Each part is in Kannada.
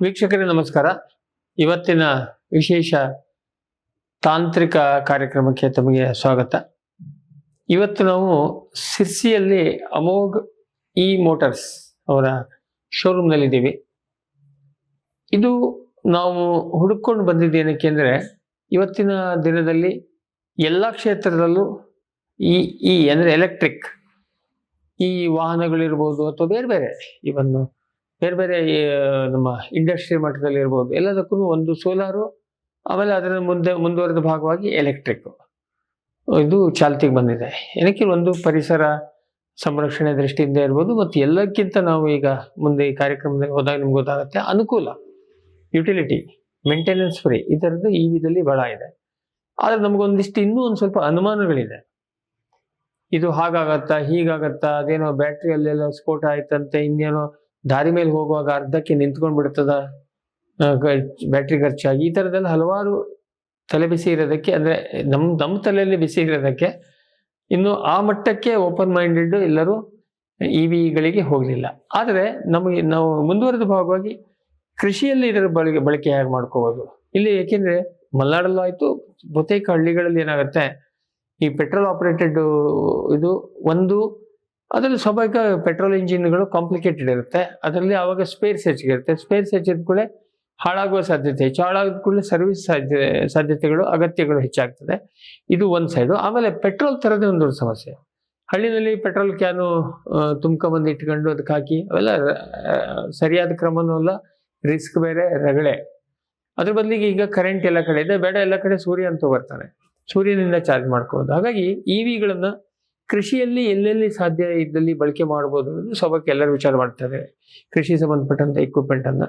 ವೀಕ್ಷಕರೇ ನಮಸ್ಕಾರ. ಇವತ್ತಿನ ವಿಶೇಷ ತಾಂತ್ರಿಕ ಕಾರ್ಯಕ್ರಮಕ್ಕೆ ತಮಗೆ ಸ್ವಾಗತ. ಇವತ್ತು ನಾವು ಸಿರ್ಸಿಯಲ್ಲಿ ಅಮೋಘ್ ಇ ಮೋಟರ್ಸ್ ಅವರ ಶೋರೂಮ್ನಲ್ಲಿದ್ದೀವಿ. ಇದು ನಾವು ಹುಡುಕೊಂಡು ಬಂದಿದ್ದೇನಕ್ಕೆ ಅಂದರೆ, ಇವತ್ತಿನ ದಿನದಲ್ಲಿ ಎಲ್ಲ ಕ್ಷೇತ್ರದಲ್ಲೂ ಈ ಅಂದರೆ ಎಲೆಕ್ಟ್ರಿಕ್ ಈ ವಾಹನಗಳಿರ್ಬೋದು ಅಥವಾ ಬೇರೆ ಬೇರೆ ಇವನ್ನು ಬೇರೆ ಬೇರೆ ನಮ್ಮ ಇಂಡಸ್ಟ್ರಿ ಮಟ್ಟದಲ್ಲಿ ಇರ್ಬೋದು, ಎಲ್ಲದಕ್ಕೂ ಒಂದು ಸೋಲಾರು, ಆಮೇಲೆ ಅದರ ಮುಂದುವರೆದ ಭಾಗವಾಗಿ ಎಲೆಕ್ಟ್ರಿಕ್ ಇದು ಚಾಲ್ತಿಗೆ ಬಂದಿದೆ. ಏನಕ್ಕೆ ಒಂದು ಪರಿಸರ ಸಂರಕ್ಷಣೆ ದೃಷ್ಟಿಯಿಂದ ಇರ್ಬೋದು, ಮತ್ತು ಎಲ್ಲಕ್ಕಿಂತ ನಾವು ಈಗ ಮುಂದೆ ಈ ಕಾರ್ಯಕ್ರಮದಲ್ಲಿ ಹೋದಾಗ ನಿಮ್ಗೆ ಗೊತ್ತಾಗುತ್ತೆ, ಅನುಕೂಲ, ಯುಟಿಲಿಟಿ, ಮೇಂಟೆನೆನ್ಸ್ ಫ್ರೀ ಈ ಥರದ್ದು ಈ ವಿಧದಲ್ಲಿ ಬಹಳ ಇದೆ. ಆದರೆ ನಮಗೊಂದಿಷ್ಟು ಇನ್ನೂ ಒಂದು ಸ್ವಲ್ಪ ಅನುಮಾನಗಳಿದೆ. ಇದು ಹಾಗಾಗತ್ತಾ, ಹೀಗಾಗತ್ತಾ, ಅದೇನೋ ಬ್ಯಾಟ್ರಿಯಲ್ಲೆಲ್ಲ ಸ್ಫೋಟ ಆಯ್ತಂತೆ, ಇನ್ನೇನೋ ದಾರಿ ಮೇಲೆ ಹೋಗುವಾಗ ಅರ್ಧಕ್ಕೆ ನಿಂತ್ಕೊಂಡ್ ಬಿಡ್ತದ ಬ್ಯಾಟ್ರಿ ಖರ್ಚಾಗಿ, ಈ ಥರದ್ದೆಲ್ಲ ಹಲವಾರು ತಲೆ ಬಿಸಿ ಇರೋದಕ್ಕೆ, ಅಂದರೆ ನಮ್ಮ ತಲೆಯಲ್ಲಿ ಬಿಸಿ ಇರೋದಕ್ಕೆ ಇನ್ನು ಆ ಮಟ್ಟಕ್ಕೆ ಓಪನ್ ಮೈಂಡೆಡ್ ಎಲ್ಲರೂ ಇವಿಗಳಿಗೆ ಹೋಗಲಿಲ್ಲ. ಆದರೆ ನಾವು ಮುಂದುವರೆದ ಭಾಗವಾಗಿ ಕೃಷಿಯಲ್ಲಿ ಇದರ ಬಳಕೆ ಹೇಗೆ ಮಾಡ್ಕೋಬೋದು ಇಲ್ಲಿ, ಏಕೆಂದರೆ ಮಲೆನಾಡಲ್ಲೂ ಆಯಿತು, ಬಹುತೇಕ ಹಳ್ಳಿಗಳಲ್ಲಿ ಏನಾಗುತ್ತೆ, ಈ ಪೆಟ್ರೋಲ್ ಆಪರೇಟೆಡ್ ಇದು ಅದರಲ್ಲಿ ಸ್ವಾಭಾವಿಕ ಪೆಟ್ರೋಲ್ ಇಂಜಿನ್ಗಳು ಕಾಂಪ್ಲಿಕೇಟೆಡ್ ಇರುತ್ತೆ. ಅದರಲ್ಲಿ ಆವಾಗ ಸ್ಪೇರ್ಸ್ ಹೆಚ್ಚಿಗಿರುತ್ತೆ. ಸ್ಪೇರ್ಸ್ ಹೆಚ್ಚಿದ ಕೂಡಲೇ ಹಾಳಾಗುವ ಸಾಧ್ಯತೆ ಹೆಚ್ಚು, ಹಾಳಾದ ಕೂಡಲೇ ಸರ್ವಿಸ್ ಸಾಧ್ಯತೆಗಳು ಅಗತ್ಯಗಳು ಹೆಚ್ಚಾಗ್ತದೆ. ಇದು ಒಂದು ಸೈಡು. ಆಮೇಲೆ ಪೆಟ್ರೋಲ್ ತರದೇ ಒಂದು ಸಮಸ್ಯೆ. ಹಳ್ಳಿನಲ್ಲಿ ಪೆಟ್ರೋಲ್ ಕ್ಯಾನು ತುಂಬ್ಕೊಂಬಂದು ಇಟ್ಕೊಂಡು ಅದಕ್ಕೆ ಹಾಕಿ ಅವೆಲ್ಲ ಸರಿಯಾದ ಕ್ರಮನೂ ಅಲ್ಲ, ರಿಸ್ಕ್ ಬೇರೆ, ರಗಳೆ. ಅದ್ರ ಬದಲಿಗೆ ಈಗ ಕರೆಂಟ್ ಎಲ್ಲ ಕಡೆ ಇದೆ, ಬೇಡ ಎಲ್ಲ ಕಡೆ ಸೂರ್ಯ ಅಂತೂ ಬರ್ತಾನೆ, ಸೂರ್ಯನಿಂದ ಚಾರ್ಜ್ ಮಾಡ್ಕೋಬೋದು. ಹಾಗಾಗಿ ಇವಿಗಳನ್ನ ಕೃಷಿಯಲ್ಲಿ ಎಲ್ಲೆಲ್ಲಿ ಸಾಧ್ಯ ಇದ್ದಲ್ಲಿ ಬಳಕೆ ಮಾಡ್ಬೋದು ಅನ್ನೋದು ಸ್ವಾಭಾವಿಕ ಎಲ್ಲರೂ ವಿಚಾರ ಮಾಡ್ತಾರೆ, ಕೃಷಿ ಸಂಬಂಧಪಟ್ಟಂತ ಎಕ್ವಿಪ್ಮೆಂಟ್ ಅನ್ನ.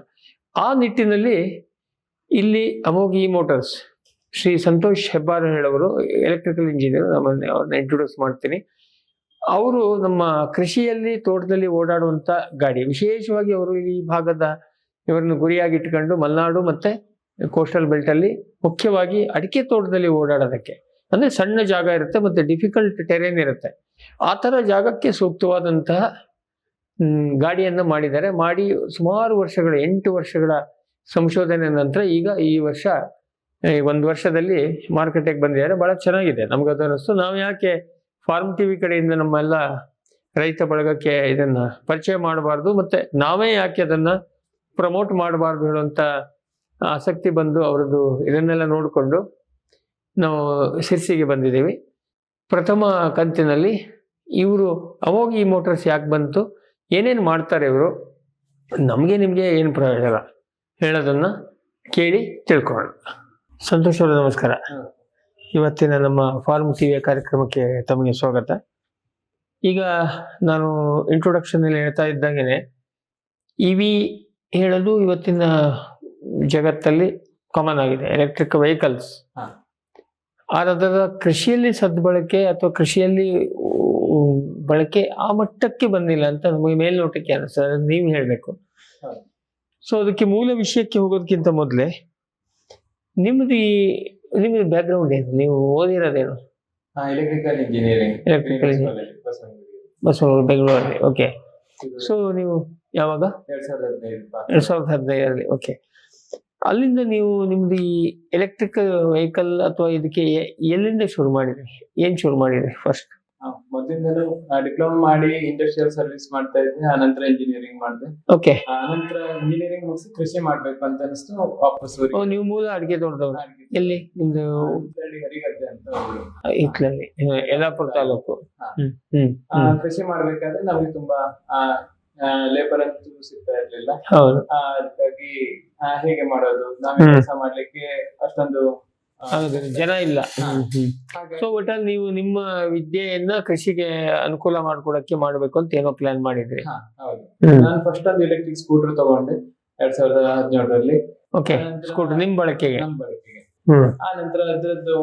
ಆ ನಿಟ್ಟಿನಲ್ಲಿ ಇಲ್ಲಿ ಅಮೋಘ್ ಇ ಮೋಟರ್ಸ್ ಶ್ರೀ ಸಂತೋಷ್ ಹೆಬ್ಬಾರ್ ಹೇಳವರು, ಎಲೆಕ್ಟ್ರಿಕಲ್ ಇಂಜಿನಿಯರ್, ಅವ್ರನ್ನ ಇಂಟ್ರೊಡ್ಯೂಸ್ ಮಾಡ್ತೀನಿ. ಅವರು ನಮ್ಮ ಕೃಷಿಯಲ್ಲಿ ತೋಟದಲ್ಲಿ ಓಡಾಡುವಂತ ಗಾಡಿ, ವಿಶೇಷವಾಗಿ ಅವರು ಈ ಭಾಗದ ಇವರನ್ನು ಗುರಿಯಾಗಿಟ್ಕೊಂಡು ಮಲೆನಾಡು ಮತ್ತೆ ಕೋಸ್ಟಲ್ ಬೆಲ್ಟ್ ಅಲ್ಲಿ ಮುಖ್ಯವಾಗಿ ಅಡಿಕೆ ತೋಟದಲ್ಲಿ ಓಡಾಡೋದಕ್ಕೆ, ಅಂದ್ರೆ ಸಣ್ಣ ಜಾಗ ಇರುತ್ತೆ ಮತ್ತೆ ಡಿಫಿಕಲ್ಟ್ ಟೆರೇನ್ ಇರುತ್ತೆ, ಆ ಥರ ಜಾಗಕ್ಕೆ ಸೂಕ್ತವಾದಂತಹ ಗಾಡಿಯನ್ನು ಮಾಡಿದ್ದಾರೆ. ಮಾಡಿ ಸುಮಾರು ವರ್ಷಗಳ 8 ವರ್ಷಗಳ ಸಂಶೋಧನೆ ನಂತರ ಈಗ ಈ ವರ್ಷ 1 ವರ್ಷದಲ್ಲಿ ಮಾರುಕಟ್ಟೆಗೆ ಬಂದಿದ್ದಾರೆ. ಬಹಳ ಚೆನ್ನಾಗಿದೆ, ನಮ್ಗದು ಅನ್ನಿಸ್ತು. ನಾವು ಯಾಕೆ ಫಾರ್ಮ್ ಟಿವಿ ಕಡೆಯಿಂದ ನಮ್ಮೆಲ್ಲ ರೈತ ಬಳಗಕ್ಕೆ ಇದನ್ನ ಪರಿಚಯ ಮಾಡಬಾರ್ದು, ಮತ್ತೆ ನಾವೇ ಯಾಕೆ ಅದನ್ನ ಪ್ರಮೋಟ್ ಮಾಡಬಾರ್ದು ಹೇಳುವಂತ ಆಸಕ್ತಿ ಬಂದು ಅವರದ್ದು ಇದನ್ನೆಲ್ಲ ನೋಡಿಕೊಂಡು ನಾವು ಸಿರ್ಸಿಗೆ ಬಂದಿದ್ದೀವಿ. ಪ್ರಥಮ ಕಂತಿನಲ್ಲಿ ಇವರು ಅಮೋಘ್ ಇ ಮೋಟರ್ಸ್ ಯಾಕೆ ಬಂತು, ಏನೇನು ಮಾಡ್ತಾರೆ ಇವರು, ನಮಗೆ ನಿಮಗೆ ಏನು ಪ್ರಯೋಜನ ಹೇಳೋದನ್ನ ಕೇಳಿ ತಿಳ್ಕೊಳ್ಳೋಣ. ಸಂತೋಷ್ ಅವರು ನಮಸ್ಕಾರ. ಇವತ್ತಿನ ನಮ್ಮ ಫಾರ್ಮ್ ಟಿವಿಯ ಕಾರ್ಯಕ್ರಮಕ್ಕೆ ತಮಗೆ ಸ್ವಾಗತ. ಈಗ ನಾನು ಇಂಟ್ರೊಡಕ್ಷನ್ ಅಲ್ಲಿ ಹೇಳ್ತಾ ಇದ್ದಾಗೇನೆ, ಇವಿ ಹೇಳೋದು ಇವತ್ತಿನ ಜಗತ್ತಲ್ಲಿ ಕಾಮನ್ ಆಗಿದೆ, ಎಲೆಕ್ಟ್ರಿಕ್ ವೆಹಿಕಲ್ಸ್. ಅದರ ಕೃಷಿಯಲ್ಲಿ ಸದ್ಬಳಕೆ ಅಥವಾ ಕೃಷಿಯಲ್ಲಿ ಬಳಕೆ ಆ ಮಟ್ಟಕ್ಕೆ ಬಂದಿಲ್ಲ ಅಂತ ನಮಗೆ ಮೇಲ್ನೋಟಕ್ಕೆ ಅನಿಸ್ತದೆ, ನೀವು ಹೇಳ್ಬೇಕು. ಸೊ ಅದಕ್ಕೆ ಮೂಲ ವಿಷಯಕ್ಕೆ ಹೋಗೋದಕ್ಕಿಂತ ಮೊದಲೇ ನಿಮ್ದು ಬ್ಯಾಕ್ ಗ್ರೌಂಡ್ ಏನು, ನೀವು ಓದಿರೋದೇನು? ಎಲೆಕ್ಟ್ರಿಕಲ್ ಇಂಜಿನಿಯರಿಂಗ್, ಬಸವನಗುಡಿ, ಬೆಂಗಳೂರಲ್ಲಿ. ಓಕೆ. ಸೊ ನೀವು ಯಾವಾಗ? 2015 ಓಕೆ. ಅಲ್ಲಿಂದ ನೀವು ನಿಮ್ದು ಈ ಎಲೆಕ್ಟ್ರಿಕಲ್ ವೆಹಿಕಲ್ ಅಥವಾ ಇದಕ್ಕೆ ಎಲ್ಲಿಂದ ಶುರು ಮಾಡಿದ್ರಿ, ಏನ್ ಶುರು ಮಾಡಿದ್ರಿ ಫಸ್ಟ್? ಮೊದಲಿಂದಲೂ ಡಿಪ್ಲೊಮಾ ಮಾಡಿ ಇಂಡಸ್ಟ್ರಿಯಲ್ ಸರ್ವಿಸ್ ಮಾಡ್ತಾ ಇದ್ದೆ, ಆನಂತರ ಇಂಜಿನಿಯರಿಂಗ್ ಮಾಡಿದೆ. ಓಕೆ. ಆನಂತರ ಇಂಜಿನಿಯರಿಂಗ್ ಮುಗಿಸಿ ಕೃಷಿ ಮಾಡ್ಬೇಕು ಅಂತ ಅನಿಸ್ತು, ವಾಪಸ್ ನೀವು ಮೂಲ ಅಡಿಗೆ ತೋಟದವ್ರು? ಎಲ್ಲಿ ನಿಮ್ದು? ಹರಿಗದ್ದೆ ಅಂತ ಇತ್ಲಲ್ಲಿ, ಯಲ್ಲಾಪುರ ತಾಲೂಕು. ಕೃಷಿ ಮಾಡ್ಬೇಕಾದ್ರೆ ನಮ್ಗೆ ತುಂಬಾ ಲೇಬರ್ ಅಂತೂ ಸಿಗ್ತಾ ಇರ್ಲಿಲ್ಲ. ಅದಕ್ಕಾಗಿ ಹೇಗೆ ಮಾಡೋದು, ನಾವೇ ಕೆಲಸ ಮಾಡ್ಲಿಕ್ಕೆ ಅಷ್ಟೊಂದು ಜನ ಇಲ್ಲ. ಸೊ ಒಟ್ಟಲ್ಲಿ ನೀವು ನಿಮ್ಮ ವಿದ್ಯೆಯನ್ನ ಕೃಷಿಗೆ ಅನುಕೂಲ ಮಾಡ್ಕೊಡಕ್ಕೆ ಮಾಡ್ಬೇಕು ಅಂತ ಏನೋ ಪ್ಲಾನ್ ಮಾಡಿದ್ರಿ? ಹೌದು. ನಾನು ಫಸ್ಟ್ ಒಂದು ಎಲೆಕ್ಟ್ರಿಕ್ ಸ್ಕೂಟರ್ ತಗೊಂಡೆ 2017ರಲ್ಲಿ. ಓಕೆ. ಸ್ಕೂಟರ್ ನಿಮ್ ಬಳಕೆಗೆ? ನಮ್ಮ ಬಳಕೆಗೆ. ಆ ನಂತರ ಅದ್ರದ್ದು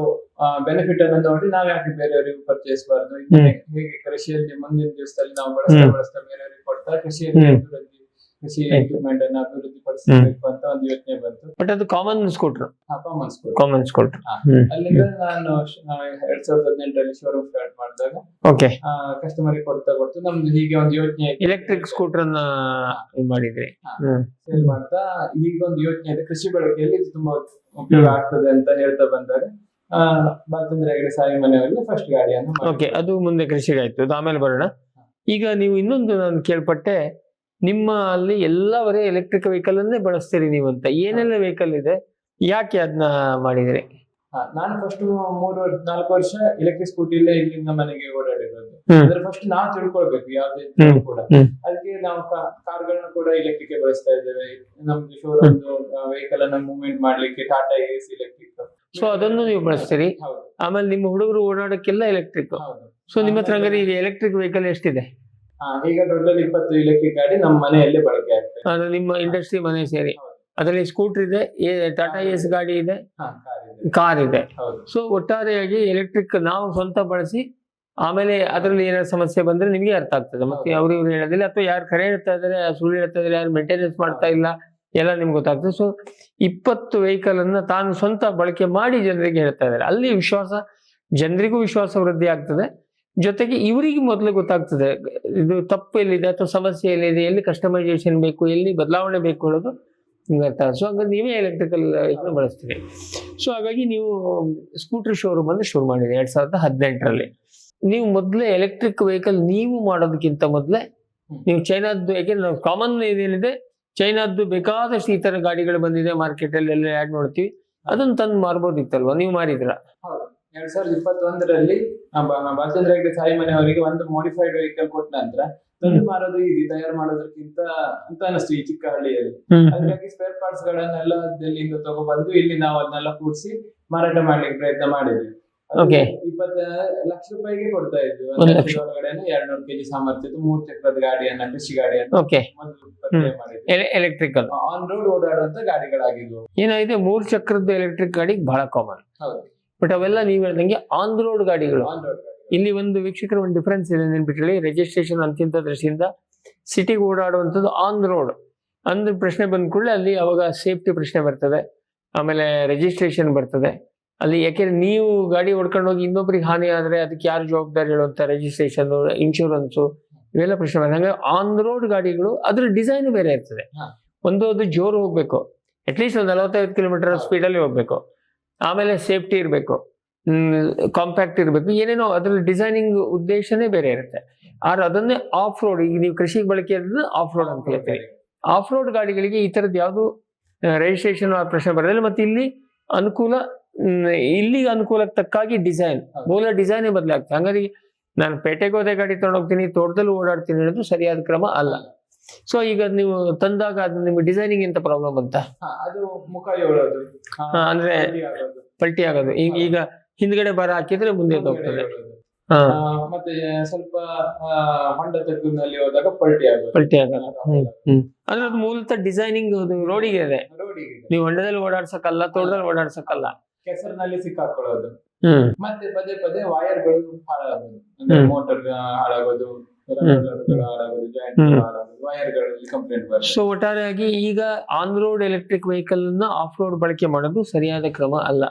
ಬೆನಿಫಿಟ್ ಅನ್ನು ನೋಡಿ ನಾವ್ ಯಾಕೆ ಬೇರೆಯವರಿಗೂ ಪರ್ಚೇಸ್ಬಾರ್ದು, ಹೇಗೆ ಕೃಷಿಯಲ್ಲಿ ಮುಂದಿನ ದಿವಸದಲ್ಲಿ ನಾವು ಬಳಸ್ತಾ ಬೇರೆಯವರಿಗೆ ಕೊಡ್ತಾ ಕೃಷಿಯಲ್ಲಿ ಕೃಷಿ ಎಕ್ವಿಪ್ಮೆಂಟ್ ಅನ್ನು ಅಭಿವೃದ್ಧಿ ಪಡಿಸಬೇಕು ಅಂತ ಒಂದು ಯೋಚನೆ ಬಂತು. ಬಟ್ ಅದು ಕಾಮನ್ ಸ್ಕೂಟರ್. Common scooter. ಹಾ. ಅಲ್ಲಿಂದ ನಾನು 2018ರಲ್ಲಿ ಶೋರೂಮ್ ಸ್ಟಾರ್ಟ್ ಮಾಡಿದಾಗ ಓಕೆ. ಕಸ್ಟಮರ್ ಕೊಡ್ತಾ ನಮ್ದು ಹೀಗೆ ಒಂದು ಯೋಚನೆ ಎಲೆಕ್ಟ್ರಿಕ್ ಸ್ಕೂಟರ್ ಅನ್ನ ಮಾಡಿದ್ರಿ. ಸೇಲ್ ಮಾಡ್ತಾ ಈಗ ಒಂದು ಯೋಚನೆ ಇದೆ, ಕೃಷಿ ಬಳಕೆಯಲ್ಲಿ ಇದು ತುಂಬಾ ಉಪಯೋಗ ಆಗ್ತದೆ ಅಂತ ಹೇಳ್ತಾ ಬಂದಾಗ ಬಾಲಚಂದ್ರ ಹೆಗಡೆ ಸಾಯಿ ಮನೆಯವರಿಗೆ ಫಸ್ಟ್ ಗಾಡಿಯನ್ನು ಓಕೆ, ಅದು ಮುಂದೆ ಕೃಷಿಗಾಯ್ತು, ಅದು ಆಮೇಲೆ ಬರೋಣ. ಈಗ ನೀವು ಇನ್ನೊಂದು ನಾನು ಕೇಳ್ಪಟ್ಟೆ, ನಿಮ್ಮ ಅಲ್ಲಿ ಎಲ್ಲವರೇ ಎಲೆಕ್ಟ್ರಿಕ್ ವೆಹಿಕಲ್ ಅನ್ನೇ ಬಳಸ್ತೀರಿ ನೀವು ಅಂತ. ಏನೆಲ್ಲ ವೆಹಿಕಲ್ ಇದೆ, ಯಾಕೆ ಅದನ್ನ ಮಾಡಿದ್ರಿ? ನಾನು ಫಸ್ಟ್ 3-4 ವರ್ಷ ಎಲೆಕ್ಟ್ರಿಕ್ ಸ್ಕೂಟಿಲೇ ಇಲ್ಲಿಂದ ಮನೆಗೆ ಓಡಾಡಿರೋದು. ಅಂದ್ರೆ ಫಸ್ಟ್ ನಾವು ತಿಳ್ಕೊಳ್ಬೇಕು ಯಾವ್ದೇ ಕೂಡ. ಅದಕ್ಕೆ ನಾವು ಕಾರ್ಗಳನ್ನ ಕೂಡ ಎಲೆಕ್ಟ್ರಿಕ್ ಬಳಸ್ತಾ ಇದ್ದೇವೆ. ನಮ್ದು ಶೋರೂಮ್ ವೆಹಿಕಲ್ ಅನ್ನ ಮೂವ್ಮೆಂಟ್ ಮಾಡ್ಲಿಕ್ಕೆ ಟಾಟಾ ಏಸ್ ಎಲೆಕ್ಟ್ರಿಕ್, ಸೊ ಅದನ್ನು ನೀವು ಬಳಸ್ತೀರಿ. ಆಮೇಲೆ ನಿಮ್ಮ ಹುಡುಗರು ಓಡಾಡಕ್ಕೆಲ್ಲ ಎಲೆಕ್ಟ್ರಿಕ್. ಸೊ ನಿಮ್ಮ ಹತ್ರ ಹಂಗಾರೆ ಈಗ ಎಲೆಕ್ಟ್ರಿಕ್ ವೆಹಿಕಲ್ ಎಷ್ಟಿದೆ? ಈಗ ಟೋಟಲ್ 20 ಎಲೆಕ್ಟ್ರಿಕ್ ಗಾಡಿ ನಮ್ಮ ಮನೆಯಲ್ಲೇ ಬಳಕೆ ಆಗ್ತದೆ. ಅದು ನಿಮ್ಮ ಇಂಡಸ್ಟ್ರಿ ಮನೆ ಸೇರಿ. ಅದರಲ್ಲಿ ಸ್ಕೂಟರ್ ಇದೆ, ಟಾಟಾ ಏಸ್ ಗಾಡಿ ಇದೆ, ಕಾರ್ ಇದೆ. ಸೊ ಒಟ್ಟಾರೆಯಾಗಿ ಎಲೆಕ್ಟ್ರಿಕ್ ನಾವು ಸ್ವಂತ ಬಳಸಿ ಆಮೇಲೆ ಅದರಲ್ಲಿ ಏನಾದ್ರು ಸಮಸ್ಯೆ ಬಂದ್ರೆ ನಿಮ್ಗೆ ಅರ್ಥ ಆಗ್ತದೆ. ಮತ್ತೆ ಅವ್ರು ಇವ್ರು ಹೇಳೋದಿಲ್ಲ, ಅಥವಾ ಯಾರು ಕರೆ ಹೇಳ್ತಾ ಇದಾರೆ, ಸುಳ್ಳು ಹೇಳ್ತಾ ಇದಾರೆ, ಯಾರು ಮೇಂಟೆನೆನ್ಸ್ ಮಾಡ್ತಾ ಇಲ್ಲ, ಎಲ್ಲ ನಿಮ್ಗೆ ಗೊತ್ತಾಗ್ತದೆ. ಸೊ 20 ವೆಹಿಕಲ್ ಅನ್ನ ತಾನು ಸ್ವಂತ ಬಳಕೆ ಮಾಡಿ ಜನರಿಗೆ ಹೇಳ್ತಾ ಇದ್ದಾರೆ. ಅಲ್ಲಿ ವಿಶ್ವಾಸ, ಜನರಿಗೂ ವಿಶ್ವಾಸ ವೃದ್ಧಿ ಆಗ್ತದೆ. ಜೊತೆಗೆ ಇವರಿಗೆ ಮೊದಲು ಗೊತ್ತಾಗ್ತದೆ ಇದು ತಪ್ಪು ಎಲ್ಲಿದೆ ಅಥವಾ ಸಮಸ್ಯೆ ಎಲ್ಲಿದೆ, ಎಲ್ಲಿ ಕಸ್ಟಮೈಸೇಷನ್ ಬೇಕು, ಎಲ್ಲಿ ಬದಲಾವಣೆ ಬೇಕು ಅನ್ನೋದು ನಿಮ್ಗೆ ಅರ್ಥ. ಸೊ ಹಾಗಾಗಿ ನೀವೇ ಎಲೆಕ್ಟ್ರಿಕಲ್ ಬಳಸ್ತೀರಿ. ಸೊ ಹಾಗಾಗಿ ನೀವು ಸ್ಕೂಟರ್ ಶೋರೂಮ್ ಅನ್ನು ಶುರು ಮಾಡಿರಿ 2018ರಲ್ಲಿ. ನೀವು ಮೊದಲೇ ಎಲೆಕ್ಟ್ರಿಕ್ ವೆಹಿಕಲ್ ನೀವು ಮಾಡೋದಕ್ಕಿಂತ ಮೊದಲೇ ನೀವು ಚೈನಾದ್ದು, ಯಾಕೆಂದ್ರೆ ನಾವು ಕಾಮನ್ ಇದೇನಿದೆ ಚೈನಾದ್ದು ಬೇಕಾದಷ್ಟು ಈ ತರ ಗಾಡಿಗಳು ಬಂದಿದೆ ಮಾರ್ಕೆಟ್ ಅಲ್ಲಿ, ಎಲ್ಲ ಆಡ್ ನೋಡ್ತೀವಿ, ಅದನ್ನ ತಂದು ಮಾರ್ಬೋದಿತ್ತಲ್ವಾ, ನೀವು ಮಾರಿದ್ರ? 2021ರಲ್ಲಿ ಬಾಲಚಂದ್ರ ಹೆಗಡೆ ಸಾಯಿ ಮನೆಯವರಿಗೆ ಒಂದು ಮಾಡಿಫೈಡ್ ವೆಹಿಕಲ್ ಕೊಟ್ಟ ನಂತರ ತಂದು ಮಾರೋದು ಈಸಿ, ತಯಾರು ಮಾಡೋದಕ್ಕಿಂತ ಅಂತ ಅನಿಸ್ತು ಈ ಚಿಕ್ಕ ಹಳ್ಳಿಯಲ್ಲಿ. ಹಾಗಾಗಿ ಸ್ಪೇರ್ ಪಾರ್ಟ್ಸ್ ಗಳನ್ನೆಲ್ಲ ಡೆಲ್ಲಿಯಿಂದ ತಗೊಬಂದು ಇಲ್ಲಿ ನಾವು ಅದನ್ನೆಲ್ಲ ಕೂಡಿಸಿ ಮಾರಾಟ ಮಾಡ್ಲಿಕ್ಕೆ ಪ್ರಯತ್ನ ಮಾಡಿದ್ವಿ. 20 ಲಕ್ಷ ರೂಪಾಯಿಗೆ ಕೊಡ್ತಾ ಇದ್ವಿ. 1 ಲಕ್ಷ ಒಳಗಡೆನೆ 200 kg ಸಾಮರ್ಥ್ಯದ 3 ಚಕ್ರದ ಗಾಡಿಯನ್ನ, ಕೃಷಿ ಗಾಡಿಯನ್ನ ಎಲೆಕ್ಟ್ರಿಕಲ್ ಆನ್ ರೋಡ್ ಓಡಾಡುವಂತ ಗಾಡಿಗಳಾಗಿದ್ವು. ಏನಾಗಿದೆ, 3 ಚಕ್ರದ ಎಲೆಕ್ಟ್ರಿಕ್ ಗಾಡಿ ಬಹಳ ಕಾಮನ್. ಬಟ್ ಅವೆಲ್ಲ ನೀವು ಹೇಳ್ದಂಗೆ ಆನ್ ರೋಡ್ ಗಾಡಿಗಳು. ಇಲ್ಲಿ ಒಂದು ವೀಕ್ಷಕರ ಒಂದು ಡಿಫರೆನ್ಸ್ ಇದೆ ನೆನ್ಪಿಟ್ಕೊಳ್ಳಿ. ರಿಜಿಸ್ಟ್ರೇಷನ್ ಅಂತಿಂತ ದೃಷ್ಟಿಯಿಂದ ಸಿಟಿಗೆ ಓಡಾಡುವಂಥದ್ದು ಆನ್ ರೋಡ್ ಅಂದ್ರೆ ಪ್ರಶ್ನೆ ಬಂದ ಕೂಡಲೇ ಅಲ್ಲಿ ಅವಾಗ ಸೇಫ್ಟಿ ಪ್ರಶ್ನೆ ಬರ್ತದೆ, ಆಮೇಲೆ ರಿಜಿಸ್ಟ್ರೇಷನ್ ಬರ್ತದೆ ಅಲ್ಲಿ. ಯಾಕೆಂದ್ರೆ ನೀವು ಗಾಡಿ ಹೊಡ್ಕೊಂಡು ಹೋಗಿ ಇನ್ನೊಬ್ರಿಗೆ ಹಾನಿ ಆದ್ರೆ ಅದಕ್ಕೆ ಯಾರು ಜವಾಬ್ದಾರಿ ಹೇಳುವಂತ, ರಿಜಿಸ್ಟ್ರೇಷನ್, ಇನ್ಶೂರೆನ್ಸು, ಇವೆಲ್ಲ ಪ್ರಶ್ನೆ ಬರ್ತದೆ. ಹಂಗಾಗಿ ಆನ್ ರೋಡ್ ಗಾಡಿಗಳು ಅದ್ರ ಡಿಸೈನ್ ಬೇರೆ ಇರ್ತದೆ. ಅದು ಜೋರು ಹೋಗ್ಬೇಕು, ಅಟ್ಲೀಸ್ಟ್ ಒಂದು 45 ಕಿಲೋಮೀಟರ್ ಸ್ಪೀಡಲ್ಲಿ ಹೋಗ್ಬೇಕು, ಆಮೇಲೆ ಸೇಫ್ಟಿ ಇರಬೇಕು, ಕಾಂಪ್ಯಾಕ್ಟ್ ಇರಬೇಕು, ಏನೇನೋ ಅದ್ರ ಡಿಸೈನಿಂಗ್ ಉದ್ದೇಶನೇ ಬೇರೆ ಇರುತ್ತೆ. ಆದ್ರೆ ಅದನ್ನೇ ಆಫ್ ರೋಡ್, ಈಗ ನೀವು ಕೃಷಿಗೆ ಬಳಕೆ ಆಫ್ ರೋಡ್ ಅಂತ ಹೇಳ್ತೀವಿ. ಆಫ್ ರೋಡ್ ಗಾಡಿಗಳಿಗೆ ಈ ತರದ್ ಯಾವ್ದು ರಿಜಿಸ್ಟ್ರೇಷನ್ ಪ್ರಶ್ನೆ ಬರೋದಿಲ್ಲ. ಮತ್ತೆ ಇಲ್ಲಿ ಅನುಕೂಲ, ಇಲ್ಲಿಗೆ ಅನುಕೂಲಕ್ಕೆ ತಕ್ಕಾಗಿ ಡಿಸೈನ್, ಮೂಲ ಡಿಸೈನೇ ಬದಲಾಗ್ತದೆ. ಹಂಗಾಗಿ ನಾನು ಪೇಟೆಗೆ ಹೋದೆ ಗಾಡಿ ತಗೊಂಡೋಗ್ತೀನಿ, ತೋಟದಲ್ಲಿ ಓಡಾಡ್ತೀನಿ ಅನ್ನೋದು ಸರಿಯಾದ ಕ್ರಮ ಅಲ್ಲ. ಸೊ ಈಗ ನೀವು ತಂದಾಗ ಅದು ನಿಮ್ಗೆ ಡಿಸೈನಿಂಗ್ ಎಂತ ಪ್ರಾಬ್ಲಮ್ ಅಂತ, ಅದು ಮುಖ ಏಳೋದು, ಅಂದ್ರೆ ಪಲ್ಟಿ ಆಗೋದು. ಈಗ ಹಿಂದ್ಗಡೆ ಬರ ಹಾಕಿದ್ರೆ ಮುಂದೆ ಹೋಗ್ತದೆ, ಮತ್ತೆ ಸ್ವಲ್ಪ ಹೊಂಡ ತಗ್ಗಿನಲ್ಲಿ ಹೋದಾಗ ಪಲ್ಟಿ ಆಗೋದು. ಅಂದ್ರೆ ಅದು ಮೂಲತಃ ಡಿಸೈನಿಂಗ್ ರೋಡಿಗೆ ಇದೆ. ನೀವು ಹೊಂಡದಲ್ಲಿ ಓಡಾಡ್ಸಕ್ಕಲ್ಲ, ತೋಟದಲ್ಲಿ ಓಡಾಡ್ಸಕ್ಕಲ್ಲ. ಕೆಸರಿನಲ್ಲಿ ಸಿಕ್ಕಾಕೊಳ್ಳೋದು, ಮತ್ತೆ ಪದೇ ಪದೇ ವೈರ್ಗಳು ಹಾಳಾಗೋದು, ಅಂದ್ರೆ ಮೋಟರ್ ಹಾಳಾಗೋದು, ಸೊ ಒಟ್ಟಾರೆಯಾಗಿ ಈಗ ಆನ್ ರೋಡ್ ಎಲೆಕ್ಟ್ರಿಕ್ ವೆಹಿಕಲ್ ಅನ್ನ ಆಫ್ ರೋಡ್ ಬಳಕೆ ಮಾಡೋದು ಸರಿಯಾದ ಕ್ರಮ ಅಲ್ಲ.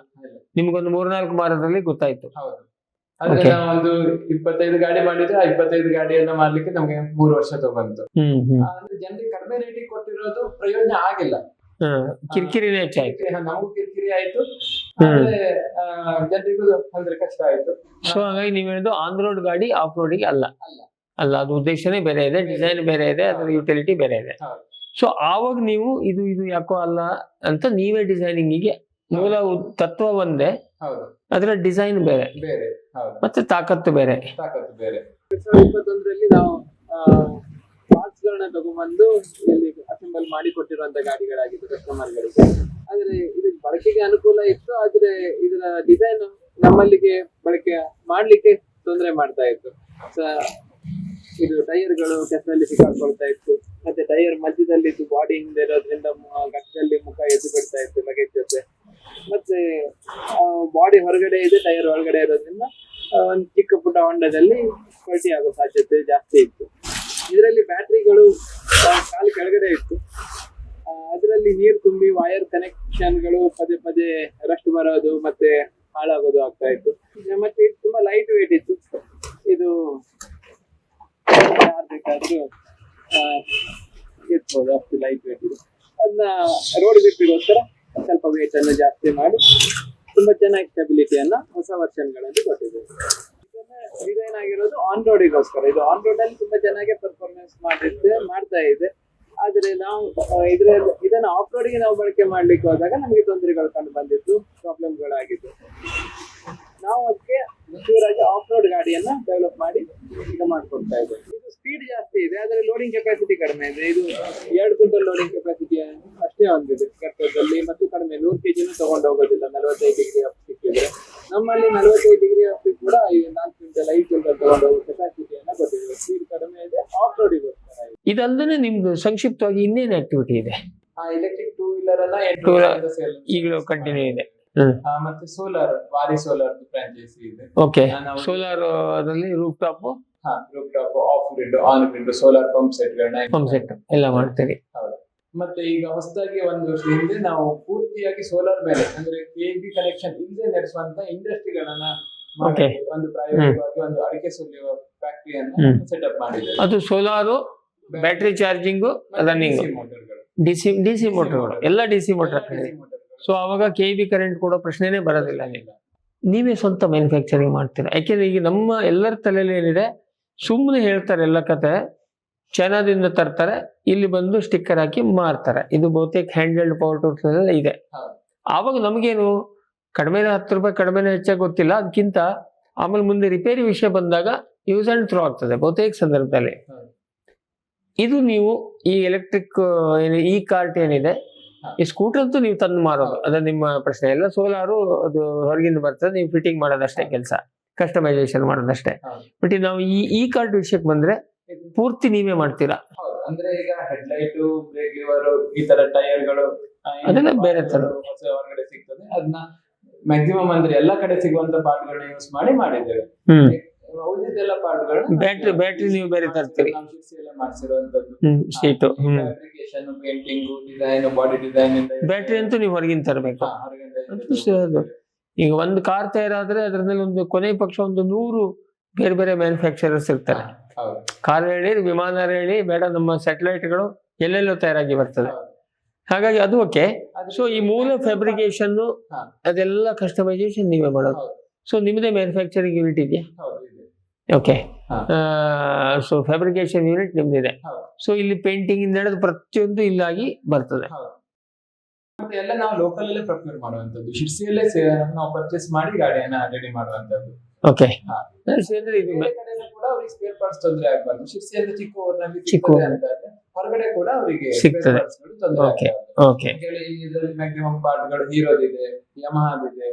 ನಿಮ್ಗೊಂದು 3-4 ವಾರದಲ್ಲಿ ಗೊತ್ತಾಯ್ತು. ಆದ್ರೆ ನಾವೊಂದು 25 ಗಾಡಿ ಮಾಡಿದ್ರೆ ಆ 25 ಗಾಡಿಯನ್ನ ಮಾಡ್ಲಿಕ್ಕೆ ನಮ್ಗೆ 3 ವರ್ಷ ತಗೊಂತು. ಅಂದ್ರೆ ಜನರಿಗೆ ಕಡಿಮೆ ರೇಟಿಗೆ ಕೊಟ್ಟಿರೋದು ಪ್ರಯೋಜನ ಆಗಿಲ್ಲ, ಕಿರಿಕಿರಿನೇ ಹೆಚ್ಚಾಯ್ತು. ನಮಗೂ ಕಿರಿಕಿರಿ ಆಯ್ತು, ಆದ್ರೆ ಜನರಿಗೂ ಅಂದ್ರೆ ಕಷ್ಟ ಆಯ್ತು. ಸೊ ಹಾಗಾಗಿ ನೀವ್ ಹೇಳಿದ್ದು ಆನ್ ರೋಡ್ ಗಾಡಿ ಆಫ್ ರೋಡಿಗೆ ಅಲ್ಲ, ಅದು ಉದ್ದೇಶನೇ ಬೇರೆ ಇದೆ, ಡಿಸೈನ್ ಬೇರೆ ಇದೆ, ಅದರ ಯುಟಿಲಿಟಿ ಬೇರೆ ಇದೆ. ಸೊ ಆವಾಗ ನೀವು ಇದು ಯಾಕೋ ಅಲ್ಲ ಅಂತ ನೀವೇ ಡಿಸೈನಿಂಗಿಗೆ, ಮೂಲ ತತ್ವ ಒಂದೇ, ಅದರ ಡಿಸೈನ್ ಬೇರೆ, ಮತ್ತೆ ತಾಕತ್ತು ಬೇರೆ. 2021ರಲ್ಲಿ ನಾವು ಪಾರ್ಟ್ಸ್ ಗಳನ್ನ ತಗೊಂಡ್ಬಂದು ಇಲ್ಲಿ ಅಸೆಂಬಲ್ ಮಾಡಿ ಕೊಟ್ಟಿರುವಂತ ಗಾಡಿಗಳಾಗಿತ್ತು ಕಸ್ಟಮರ್ಗಳಿಗೆ. ಆದ್ರೆ ಇದು ಬಳಕೆಗೆ ಅನುಕೂಲ ಇತ್ತು, ಆದ್ರೆ ಇದರ ಡಿಸೈನ್ ನಮ್ಮಲ್ಲಿಗೆ ಬಳಕೆ ಮಾಡ್ಲಿಕ್ಕೆ ತೊಂದರೆ ಮಾಡ್ತಾ ಇತ್ತು. ಇದು ಟೈರ್ಗಳು ಕೆಸರಲ್ಲಿ ಸಿಕ್ಕಾಕೊಳ್ತಾ ಇತ್ತು, ಮತ್ತೆ ಟೈರ್ ಮಧ್ಯದಲ್ಲಿ ಬಾಡಿ ಹಿಂದೆ ಇರೋದ್ರಿಂದ ಗಟ್ಟದಲ್ಲಿ ಮುಖ ಎದ್ದು ಬಿಡ್ತಾ ಇತ್ತು ಲಗೇಜ್ ಜೊತೆ. ಮತ್ತೆ ಬಾಡಿ ಹೊರಗಡೆ ಇದೆ, ಟೈರ್ ಒಳಗಡೆ ಇರೋದ್ರಿಂದ ಒಂದು ಚಿಕ್ಕ ಪುಟ್ಟ ಹೊಂಡದಲ್ಲಿ ಪಲ್ಟಿ ಆಗೋ ಸಾಧ್ಯತೆ ಜಾಸ್ತಿ ಇತ್ತು. ಇದರಲ್ಲಿ ಬ್ಯಾಟ್ರಿಗಳು ಕಾಲು ಕೆಳಗಡೆ ಇತ್ತು. ಅದರಲ್ಲಿ ನೀರು ತುಂಬಿ ವೈರ್ ಕನೆಕ್ಷನ್ಗಳು ಪದೇ ಪದೇ ರಸ್ಟ್ ಬರೋದು ಮತ್ತೆ ಹಾಳಾಗೋದು ಆಗ್ತಾ ಇತ್ತು. ಮತ್ತೆ ಇದು ತುಂಬಾ ಲೈಟ್ ವೇಟ್ ಇತ್ತು. ಇದು ಯಾರು ಬೇಕಾದ್ರೂ ಎತ್ಬೋದು, ಅಷ್ಟು ಲೈಟ್ ವೇಟ್ ಇದೆ. ಅದನ್ನ ರೋಡ್ ಗ್ರಿಪ್ಪಿಗೋಸ್ಕರ ಸ್ವಲ್ಪ ವೇಟ್ ಅನ್ನು ಜಾಸ್ತಿ ಮಾಡಿ ತುಂಬಾ ಚೆನ್ನಾಗಿ ಸ್ಟೆಬಿಲಿಟಿಯನ್ನ ಹೊಸ ವರ್ಷನ್ಗಳಲ್ಲಿ ಕೊಟ್ಟಿದ್ದೇವೆ. ಡಿಸೈನ್ ಆಗಿರೋದು ಆನ್ ರೋಡಿಗೋಸ್ಕರ. ಇದು ಆನ್ ರೋಡ್ ಅಲ್ಲಿ ತುಂಬಾ ಚೆನ್ನಾಗಿ ಪರ್ಫಾರ್ಮೆನ್ಸ್ ಮಾಡ್ತಾ ಇದೆ. ಆದ್ರೆ ನಾವು ಇದನ್ನ ಆಫ್ ರೋಡ್ಗೆ ನಾವು ಬಳಕೆ ಮಾಡ್ಲಿಕ್ಕೆ ಹೋದಾಗ ನಮಗೆ ತೊಂದರೆಗಳು ಕಂಡು ಬಂದಿತ್ತು, ಪ್ರಾಬ್ಲಮ್ಗಳಾಗಿತ್ತು. ನಾವು ಅದಕ್ಕೆ ಆಗಿ ಆಫ್ ರೋಡ್ ಗಾಡಿಯನ್ನ ಡೆವಲಪ್ ಮಾಡಿ ಈಗ ಮಾಡ್ಕೊಡ್ತಾ ಇದ್ದೇವೆ. ಇದು ಸ್ಪೀಡ್ ಜಾಸ್ತಿ ಇದೆ, ಆದ್ರೆ ಲೋಡಿಂಗ್ ಕೆಪಾಸಿಟಿ ಕಡಿಮೆ ಇದೆ. ಇದು 2 ಕ್ವಿಂಟಲ್ ಲೋಡಿಂಗ್ ಕೆಪಾಸಿಟಿ ಅಷ್ಟೇ ಹೊಂದಿದೆ ಘಟ್ಟದಲ್ಲಿ, ಮತ್ತು ಕಡಿಮೆ 100 kg ತಗೊಂಡು ಹೋಗೋದಿಲ್ಲ 45 ಡಿಗ್ರಿ ಅಪ್ ಸಿಕ್ಕಿದ್ರೆ. ನಮ್ಮಲ್ಲಿ 45 ಡಿಗ್ರಿ ಅಪ್ ಕೂಡ 4 ಕ್ವಿಂಟಲ್ 5 ಕ್ವಿಂಟಲ್ ತಗೊಂಡು ಹೋಗೋ ಕೆಪಾಸಿಟಿಯನ್ನ ಕೊಟ್ಟಿದ್ದೇವೆ. ಸ್ಪೀಡ್ ಕಡಿಮೆ ಇದೆ, ಆಫ್ ರೋಡಿಗೋಸ್ಕರ. ಇದಲ್ಲದೆ ನಿಮ್ದು ಸಂಕ್ಷಿಪ್ತವಾಗಿ ಇನ್ನೇನು ಆಕ್ಟಿವಿಟಿ ಇದೆ? ಎಲೆಕ್ಟ್ರಿಕ್ 2 ವೀಲರ್ ಅನ್ನ ಈಗಲೂ ಕಂಟಿನ್ಯೂ ಇದೆ. ಮತ್ತೆ ಸೋಲಾರ್, ವಾರಿ ಸೋಲಾರ್ ಫ್ರಾಂಚೈಸಿ ಇದೆ. ಓಕೆ, ಸೋಲಾರ್ ಅದರಲ್ಲಿ roof top of grid, on grid solar pump set ಎಲ್ಲ ಮಾಡ್ತೀರಿ. ಹೌದು. ಮತ್ತೆ ಈಗ ಹೊಸದಾಗಿ 1 ವರ್ಷದ ಹಿಂದೆ ನಾವು ಪೂರ್ತಿಯಾಗಿ ಸೋಲಾರ್ ಮೇಲೆ, ಅಂದ್ರೆ ಕೆಬಿ ಕನೆಕ್ಷನ್ ಇಲ್ಲದೆ ನಡೆಸುವಂತ ಇಂಡಸ್ಟ್ರಿಗಳನ್ನ ಒಂದು ಪ್ರಾಯೋಗಿಕವಾಗಿ ಒಂದು ಅಡಿಕೆ ಸುಲಿಯುವ ಫ್ಯಾಕ್ಟರಿಯನ್ನು ಸೆಟಪ್ ಮಾಡಿದ್ದೇವೆ. ಅದು solar, battery charging, running, DC ಮೋಟರ್ಗಳು ಎಲ್ಲ ಡಿಸಿ ಮೋಟರ್. ಸೊ ಅವಾಗ ಕೆಬಿ ಕರೆಂಟ್ ಕೊಡೋ ಪ್ರಶ್ನೆನೇ ಬರೋದಿಲ್ಲ. ನೀವೇ ಸ್ವಂತ ಮ್ಯಾನುಫ್ಯಾಕ್ಚರಿಂಗ್ ಮಾಡ್ತೀರಾ? ಯಾಕೆಂದ್ರೆ ಈಗ ನಮ್ಮ ಎಲ್ಲರ ತಲೆಯಲ್ಲಿ ಏನಿದೆ, ಸುಮ್ಮನೆ ಹೇಳ್ತಾರೆ ಎಲ್ಲ ಕತೆ, ಚೈನಾದಿಂದ ತರ್ತಾರೆ, ಇಲ್ಲಿ ಬಂದು ಸ್ಟಿಕ್ಕರ್ ಹಾಕಿ ಮಾರ್ತಾರೆ. ಇದು ಬಹುತೇಕ ಹ್ಯಾಂಡ್ ಪವರ್ ಟೂಲ್ಸ್ ಇದೆ. ಆವಾಗ ನಮಗೇನು ಕಡಿಮೆ 10 ರೂಪಾಯಿ ಕಡಿಮೆನೇ ಹೆಚ್ಚಾಗಿ ಗೊತ್ತಿಲ್ಲ. ಅದಕ್ಕಿಂತ ಆಮೇಲೆ ಮುಂದೆ ರಿಪೇರಿ ವಿಷಯ ಬಂದಾಗ ಯೂಸ್ ಅಂಡ್ ಥ್ರೋ ಆಗ್ತದೆ ಬಹುತೇಕ ಸಂದರ್ಭದಲ್ಲಿ. ಇದು ನೀವು ಈ ಎಲೆಕ್ಟ್ರಿಕ್ ಈ ಕಾರ್ಟ್ ಏನಿದೆ, ಈ ಸ್ಕೂಟರ್ ಅಂತೂ ನೀವು ತಂದು ಮಾರೋದು, ಅದು ನಿಮ್ಮ ಪ್ರಶ್ನೆ ಇಲ್ಲ. ಸೋಲಾರು ಅದು ಹೊರಗಿಂದ ಬರ್ತದೆ, ನೀವು ಫಿಟ್ಟಿಂಗ್ ಮಾಡೋದಷ್ಟೇ ಕೆಲಸ, ಕಸ್ಟಮೈಸೇಷನ್ ಮಾಡೋದಷ್ಟೇ. ಬಟ್ ನಾವು ಈ ಕಾರ್ಟ್ ವಿಷಯಕ್ಕೆ ಬಂದ್ರೆ ಪೂರ್ತಿ ನೀವೇ ಮಾಡ್ತೀರಾ? ಅಂದ್ರೆ ಈಗ ಹೆಡ್ಲೈಟ್, ಬ್ರೇಕ್ ಲಿವರ್, ಈ ತರ ಟೈರ್ಗಳು ಅದೆಲ್ಲ ಬೇರೆ ತರ ಹೊರಗಡೆ ಸಿಗ್ತದೆ. ಅದನ್ನ ಮ್ಯಾಕ್ಸಿಮಮ್ ಅಂದ್ರೆ ಎಲ್ಲಾ ಕಡೆ ಸಿಗುವಂತ ಪಾರ್ಟ್ಗಳನ್ನ ಯೂಸ್ ಮಾಡಿ ಮಾಡಿದ್ದೇವೆ. ಉಳಿದಿದ್ದೆಲ್ಲ ಪಾರ್ಟ್ಗಳು ಬ್ಯಾಟ್ರಿ ನೀವು ಬೇರೆ ತರ್ತೀರಿ, ಮಾಡಿಸಿರುವಂತದ್ದು. Sheet, application, painting, design, body design. Battery ಅಂತೂ ನೀವು ಹೊರಗಿನ ತರಬೇಕು. ಈಗ ಒಂದು ಕಾರ್ ತಯಾರಾದ್ರೆ ಅದರಲ್ಲಿ ಒಂದು ಕೊನೆ ಪಕ್ಷ ಒಂದು 100 ಬೇರೆ ಬೇರೆ ಮ್ಯಾನುಫ್ಯಾಕ್ಚರರ್ಸ್ ಇರ್ತಾರೆ. ಕಾರ್ ಹೇಳಿ, ವಿಮಾನ ಹೇಳಿ, ಬೇಡ ನಮ್ಮ ಸ್ಯಾಟಲೈಟ್ಗಳು ಎಲ್ಲೆಲ್ಲೋ ತಯಾರಾಗಿ ಬರ್ತದೆ. ಹಾಗಾಗಿ ಅದು ಓಕೆ. ಸೊ ಈ ಮೂಲ ಫ್ಯಾಬ್ರಿಕೇಶನ್ ಅದೆಲ್ಲ ಕಸ್ಟಮೈಸೇಷನ್ ನೀವೇ ಮಾಡೋದು. ಸೊ ನಿಮ್ಮದೇ ಮ್ಯಾನುಫ್ಯಾಕ್ಚರಿಂಗ್ ಯೂನಿಟ್ ಇದೆಯಾ? ಓಕೆ. ಸೊ ಫ್ಯಾಬ್ರಿಕೇಶನ್ ಯೂನಿಟ್ ನಿಮ್ದಿದೆ. ಸೊ ಇಲ್ಲಿ ಪೇಂಟಿಂಗ್ ನಡೆದ ಪ್ರತಿಯೊಂದು ಇಲ್ಲಾಗಿ ಬರ್ತದೆ. ಎಲ್ಲ ನಾವು ಲೋಕಲ್ ಅಲ್ಲೇ ಪ್ರೊಕ್ಯೂರ್ ಮಾಡುವಂತದ್ದು, ಶಿರ್ಸಿಯಲ್ಲೇ ನಾವು ಪರ್ಚೇಸ್ ಮಾಡಿ ಗಾಡಿಯನ್ನ ರೆಡಿ ಮಾಡುವಂತದ್ದು. ಓಕೆ. ಕೂಡ ಅವ್ರಿಗೆ ಸ್ಪೇರ್ ಪಾರ್ಟ್ಸ್ ತೊಂದರೆ ಆಗಬಾರ್ದು. ಶಿರ್ಸಿಯಲ್ಲಿ ಚಿಕ್ಕ ಊರಿನಲ್ಲಿ ಹೊರಗಡೆ ಕೂಡ ಅವರಿಗೆ ಸಿಗ್ತದೆ. ಇದರಲ್ಲಿ ಮ್ಯಾಕ್ಸಿಮಮ್ ಪಾರ್ಟ್ಗಳು ಹೀರೋದಿದೆ, ಯಮಹಾದಿದೆ,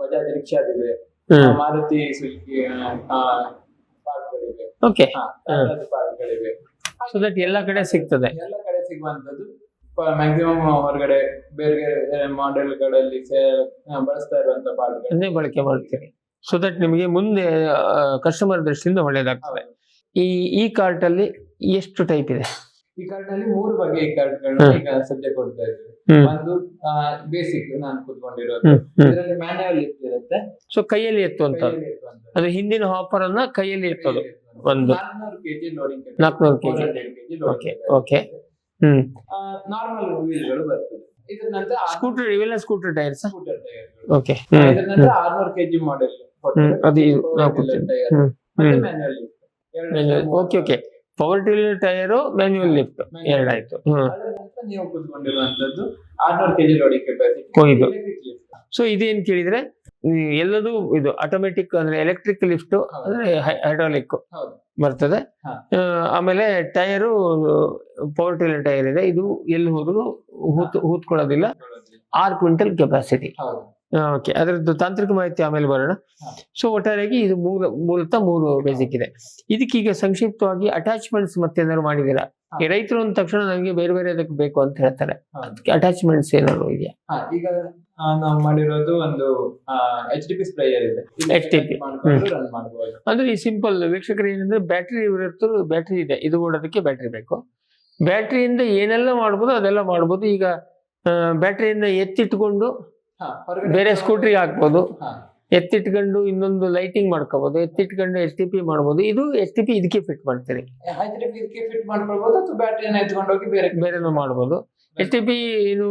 ಬಜಾಜ್ ರಿಕ್ಷಾದಿದೆ, ಮಾರುತಿ ಸುಜುಕಿ ಪಾರ್ಟ್ಗಳಿವೆ, ಪಾರ್ಟ್ಗಳಿವೆ. ಸೊ ದಟ್ ಎಲ್ಲ ಕಡೆ ಸಿಗ್ತದೆ. ಎಲ್ಲ ಕಡೆ ಸಿಗುವಂತದ್ದು ಮ್ಯಾಕ್ಸಿಮಮ್ ಹೊರಗಡೆ ಬೇರೆ ಮಾಡೆಲ್ಗಳಲ್ಲಿ ಬಳಸ್ತಾ ಇರುವಂತ ಪಾರ್ಟ್ಗಳನ್ನೇ ಬಳಕೆ ಮಾಡ್ತೀರಿ. ಸೊ ದಟ್ ನಿಮಗೆ ಮುಂದೆ ಕಸ್ಟಮರ್ ದೃಷ್ಟಿಯಿಂದ ಒಳ್ಳೇದಾಗ್ತದೆ. ಈ ಕಾರ್ಟ್ ಅಲ್ಲಿ ಎಷ್ಟು ಟೈಪ್ ಇದೆ? ಈ ಕಾರ್ಟ್ ನಲ್ಲಿ 3 ಬಗೆಯ ಕಾರ್ಟ್ಗಳನ್ನ ಈಗ ಸದ್ಯ ಕೊಡ್ತಾ ಇದ್ದೀವಿ. ಒಂದು ಬೇಸಿಕ್ ನಾನು ಕೂತ್ಕೊಂಡಿರೋದು, ಇದರಲ್ಲಿ ಮ್ಯಾನ್ಯುವಲ್ ಲಿಫ್ಟ್ ಇರುತ್ತೆ. ಸೊ ಕೈಯಲ್ಲಿ ಎತ್ತುವಂತ, ಅದು ಹಿಂದಿನ ಹಾಪರ್ ಅನ್ನ ಕೈಯಲ್ಲಿ ಎತ್ತೋದು. ಒಂದು 400 kg loading, 400 kg. Okay okay. Normal ವೀಲ್ಗಳು ಬರ್ತದೆ. ಇದರ ನಂತರ ಸ್ಕೂಟರ್, ಇವೆಲ್ಲ ಸ್ಕೂಟರ್ ಟೈರ್ಸ್. ಸ್ಕೂಟರ್ ಟೈರ್ಗಳು. ಓಕೆ. ಇದರ ನಂತರ 600 kg ಮಾಡೆಲ್ ಅದು manual lift. Okay okay. Power tiller tyre, manual lift ಎರಡಾಯ್ತು. ನೀವು ಕೂತ್ಕೊಂಡಿರುವಂತದ್ದು 600 kg ಲೋಡಿಂಗ್ ಕೆಪಾಸಿಟಿ. ಸೊ ಇದೇನ್ ಕೇಳಿದ್ರೆ ಎಲ್ಲದೂ ಇದು ಆಟೋಮೆಟಿಕ್ ಅಂದ್ರೆ ಎಲೆಕ್ಟ್ರಿಕ್ ಲಿಫ್ಟ್ ಅಂದ್ರೆ ಹೈಡ್ರಾಲಿಕ್ ಬರ್ತದೆ. ಆಮೇಲೆ ಟೈರು ಪವರ್ ಟಿಲ್ಲರ್ ಟೈರ್ ಇದೆ. ಇದು ಎಲ್ಲಿ ಹೋದ್ರು ಹೂತ್ಕೊಳ್ಳೋದಿಲ್ಲ. 6 ಕ್ವಿಂಟಲ್ ಕೆಪಾಸಿಟಿ. ಓಕೆ, ಅದರದ್ದು ತಾಂತ್ರಿಕ ಮಾಹಿತಿ ಆಮೇಲೆ ಬರೋಣ. ಸೊ ಒಟ್ಟಾರೆಯಾಗಿ ಇದು ಮೂಲತಃ 3 ಬೇಸಿಕ್ ಇದೆ. ಇದಕ್ಕೀಗ ಸಂಕ್ಷಿಪ್ತವಾಗಿ ಅಟ್ಯಾಚ್ಮೆಂಟ್ಸ್ ಮತ್ತೇನಾದ್ರು ಮಾಡಿದೀರಾ? ಈ ರೈತರು ಅಂದ ತಕ್ಷಣ ನನಗೆ ಬೇರೆ ಬೇರೆ ಅದಕ್ಕೆ ಬೇಕು ಅಂತ ಹೇಳ್ತಾರೆ. ಅದಕ್ಕೆ ಅಟ್ಯಾಚ್ಮೆಂಟ್ಸ್ ಏನಾದ್ರು ಇದೆಯಾ? ಈಗ ನಾವು ಮಾಡಿರೋದು ಒಂದು HDP ಸ್ಪ್ರೇಯರ್ ಇದೆ. HDP. ರನ್ ಮಾಡಬಹುದು. ಅಂದ್ರೆ ಈ ಸಿಂಪಲ್ ವೀಕ್ಷಕರು ಏನಂದ್ರೆ ಬ್ಯಾಟ್ರಿ ಬ್ಯಾಟ್ರಿ ಇದೆ, ಇದು ಓಡೋದಕ್ಕೆ ಬ್ಯಾಟ್ರಿ ಬೇಕು. ಬ್ಯಾಟ್ರಿಯಿಂದ ಏನೆಲ್ಲ ಮಾಡ್ಬೋದು ಅದೆಲ್ಲ ಮಾಡ್ಬೋದು. ಈಗ ಬ್ಯಾಟ್ರಿಯಿಂದ ಎತ್ತಿಟ್ಕೊಂಡು ಬೇರೆ ಸ್ಕೂಟ್ರಿಗೆ ಹಾಕ್ಬೋದು, ಎತ್ತಿಟ್ಕೊಂಡು ಇನ್ನೊಂದು ಲೈಟಿಂಗ್ ಮಾಡ್ಕೋಬಹುದು, ಎತ್ತಿಟ್ಕೊಂಡು HTP ಮಾಡ್ಬೋದು. ಇದು HTP ಇದಕ್ಕೆ ಫಿಟ್ ಮಾಡ್ತೀರಿ, HDP ಇದಕ್ಕೆ ಫಿಟ್ ಮಾಡ್ಕೊಳ್ಬಹುದು ಅಥವಾ ಬ್ಯಾಟ್ರಿಯನ್ನು ಎತ್ಕೊಂಡು ಹೋಗಿ ಬೇರೆನೂ ಮಾಡ್ಬೋದು. HTP ಏನು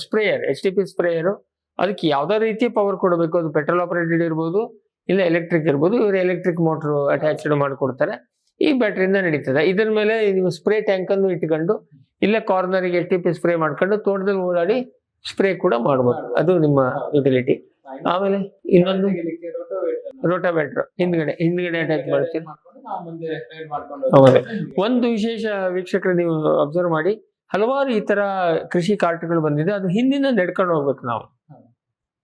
ಸ್ಪ್ರೇಯರ್, HTP ಸ್ಪ್ರೇಯರ್ ಅದಕ್ಕೆ ಯಾವ್ದೋ ರೀತಿಯ ಪವರ್ ಕೊಡಬೇಕು. ಅದು ಪೆಟ್ರೋಲ್ ಆಪರೇಟೆಡ್ ಇರ್ಬೋದು, ಇಲ್ಲ ಎಲೆಕ್ಟ್ರಿಕ್ ಇರ್ಬೋದು. ಇವರು ಎಲೆಕ್ಟ್ರಿಕ್ ಮೋಟರ್ ಅಟ್ಯಾಚ್ಡ್ ಮಾಡಿಕೊಡ್ತಾರೆ, ಈ ಬ್ಯಾಟ್ರಿಯಿಂದ ನಡೀತದೆ. ಇದರ ಮೇಲೆ ನೀವು ಸ್ಪ್ರೇ ಟ್ಯಾಂಕ್ ಅನ್ನು ಇಟ್ಕೊಂಡು ಇಲ್ಲ ಕಾರ್ನರ್ಗೆ HTP ಸ್ಪ್ರೇ ಮಾಡ್ಕೊಂಡು ತೋಟದಲ್ಲಿ ಓಡಾಡಿ ಸ್ಪ್ರೇ ಕೂಡ ಮಾಡ್ಬೋದು. ಅದು ನಿಮ್ಮ ಯುಟಿಲಿಟಿ. ಆಮೇಲೆ ಇನ್ನೊಂದು ರೋಟಾವೇಟರ್ ಹಿಂದ್ಗಡೆ ಅಟ್ಯಾಚ್ ಮಾಡ್ತೀವಿ. ಹೌದು. ಒಂದು ವಿಶೇಷ ವೀಕ್ಷಕರು ನೀವು ಅಬ್ಸರ್ವ್ ಮಾಡಿ, ಹಲವಾರು ಈ ತರ ಕೃಷಿ ಕಾರ್ಟ್ಗಳು ಬಂದಿದೆ. ಅದು ಹಿಂದಿನ ನಡ್ಕೊಂಡು ಹೋಗ್ಬೇಕು ನಾವು.